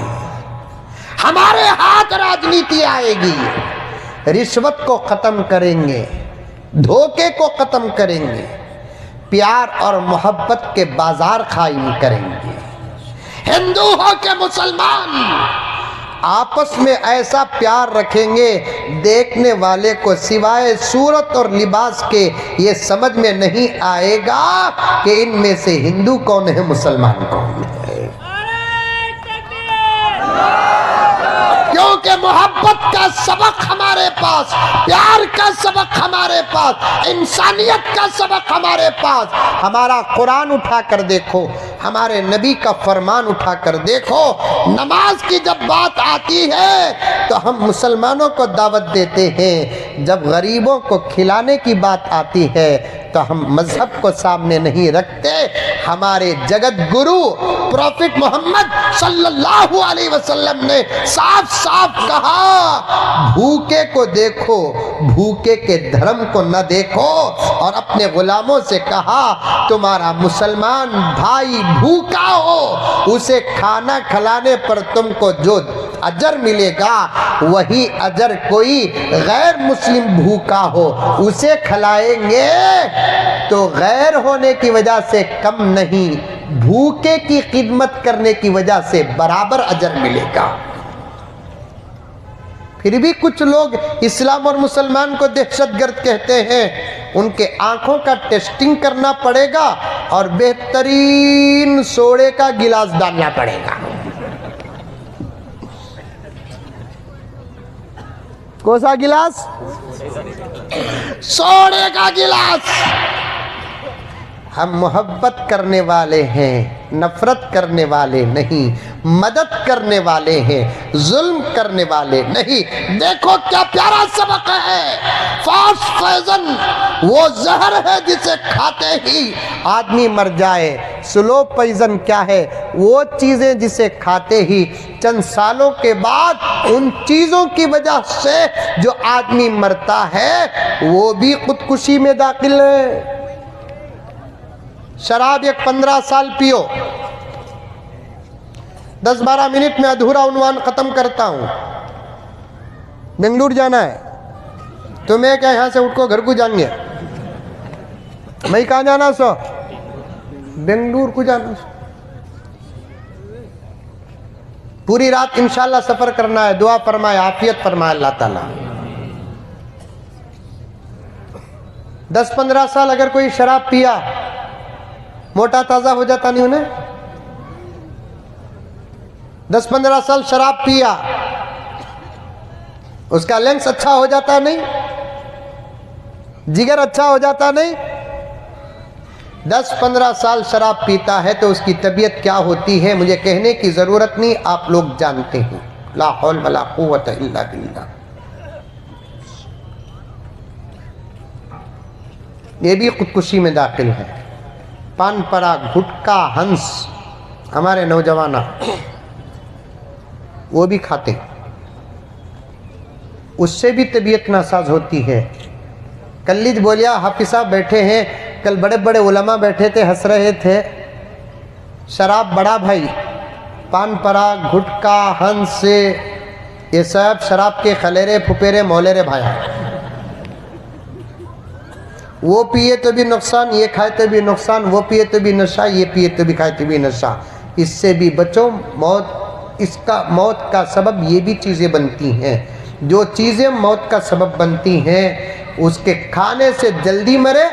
ہمارے ہاتھ راجنیتی آئے گی رشوت کو ختم کریں گے, دھوکے کو ختم کریں گے, پیار اور محبت کے بازار قائم کریں گے. ہندو ہو کے مسلمان آپس میں ایسا پیار رکھیں گے دیکھنے والے کو سوائے صورت اور لباس کے یہ سمجھ میں نہیں آئے گا کہ ان میں سے ہندو کون ہے مسلمان کون ہے. کیونکہ محبت کا سبق ہمارے پاس, پیار کا سبق ہمارے پاس, انسانیت کا سبق ہمارے پاس. ہمارا قرآن اٹھا کر دیکھو, ہمارے نبی کا فرمان اٹھا کر دیکھو. نماز کی جب بات آتی ہے تو ہم مسلمانوں کو دعوت دیتے ہیں, جب غریبوں کو کھلانے کی بات آتی ہے تو ہم مذہب کو سامنے نہیں رکھتے. ہمارے جگت گرو پروفٹ محمد صلی اللہ علیہ وسلم نے صاف صاف کہا بھوکے کو دیکھو, بھوکے کے دھرم کو نہ دیکھو. اور اپنے غلاموں سے کہا تمہارا مسلمان بھائی بھوکا ہو اسے کھانا کھلانے پر تم کو جو اجر ملے گا وہی اجر کوئی غیر مسلم بھوکا ہو اسے کھلائیں گے تو غیر ہونے کی وجہ سے کم نہیں, بھوکے کی خدمت کرنے کی وجہ سے برابر اجر ملے گا. پھر بھی کچھ لوگ اسلام اور مسلمان کو دہشت گرد کہتے ہیں. ان کے آنکھوں کا ٹیسٹنگ کرنا پڑے گا اور بہترین سوڈے کا گلاس ڈالنا پڑے گا. کون سا گلاس؟ سوڈے کا گلاس. ہم محبت کرنے والے ہیں, نفرت کرنے والے نہیں. مدد کرنے والے ہیں، ظلم کرنے والے نہیں۔ دیکھو کیا پیارا سبق ہے، فاش فیضن وہ زہر ہے جسے کھاتے ہی آدمی مر جائے، سلو پوائزن کیا ہے، وہ چیزیں جسے کھاتے ہی چند سالوں کے بعد ان چیزوں کی وجہ سے جو آدمی مرتا ہے وہ بھی خودکشی میں داخل ہے۔ شراب ایک 15 سال پیو، 10-12 منٹ میں ادھورا عنوان ختم کرتا ہوں۔ بنگلور جانا ہے تو میں کیا یہاں سے اٹھ کو گھر کو جائیں گے؟ میں کہاں جانا سو؟ بنگلور کو جانا سو۔ پوری رات انشاءاللہ سفر کرنا ہے، دعا فرمائے عافیت فرمائے اللہ تعالیٰ۔ 10-15 سال اگر کوئی شراب پیا موٹا تازہ ہو جاتا نہیں انہیں؟ 10-15 سال شراب پیا اس کا لینس اچھا ہو جاتا نہیں؟ جگر اچھا ہو جاتا نہیں؟ 10-15 سال شراب پیتا ہے تو اس کی طبیعت کیا ہوتی ہے مجھے کہنے کی ضرورت نہیں، آپ لوگ جانتے ہیں۔ لا حول ولا قوت الا باللہ۔ یہ بھی خودکشی میں داخل ہے۔ پان پرا، گھٹکا، ہنس، ہمارے نوجوانہ وہ بھی کھاتے، اس سے بھی طبیعت ناساز ہوتی ہے۔ کلیج بولیا حافظ صاحب بیٹھے ہیں، کل بڑے بڑے علماء بیٹھے تھے، ہنس رہے تھے۔ شراب بڑا بھائی، پان پرا، گھٹکا، ہنس، یہ سب شراب کے خلیرے پھپیرے مولیرے بھایا۔ وہ پیے تو بھی نقصان، یہ کھائے تو بھی نقصان، وہ پیے تو بھی نشہ، یہ پیے تو بھی کھائے تو بھی نشہ۔ اس سے بھی بچو، موت کا سبب یہ بھی چیزیں بنتی ہیں۔ جو چیزیں موت کا سبب بنتی ہیں اس کے کھانے سے جلدی مرے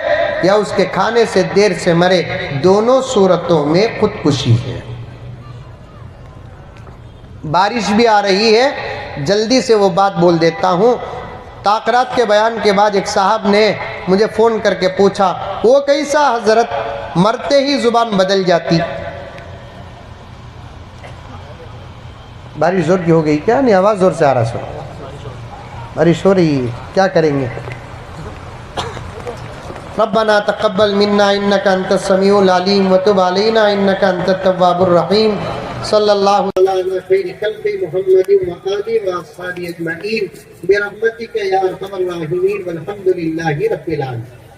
یا اس کے کھانے سے دیر سے مرے، دونوں صورتوں میں خودکشی ہے۔ بارش بھی آ رہی ہے، جلدی سے وہ بات بول دیتا ہوں۔ تاقرات کے بیان کے بعد ایک صاحب نے مجھے فون کر کے پوچھا، وہ کیسا حضرت، مرتے ہی زبان بدل جاتی؟ بارش زور کی ہو گئی کیا؟ نہیں، آواز زور سے آ رہا سو، بارش ہو رہی، کیا کریں گے؟ ربنا تقبل منا انك انت السميع العليم وتب علينا انك انت التواب الرحيم صلى الله على خير خلق محمد وآله وأصحابه أجمعين برحمتك يا أرحم الراحمين والحمد لله رب العالمين۔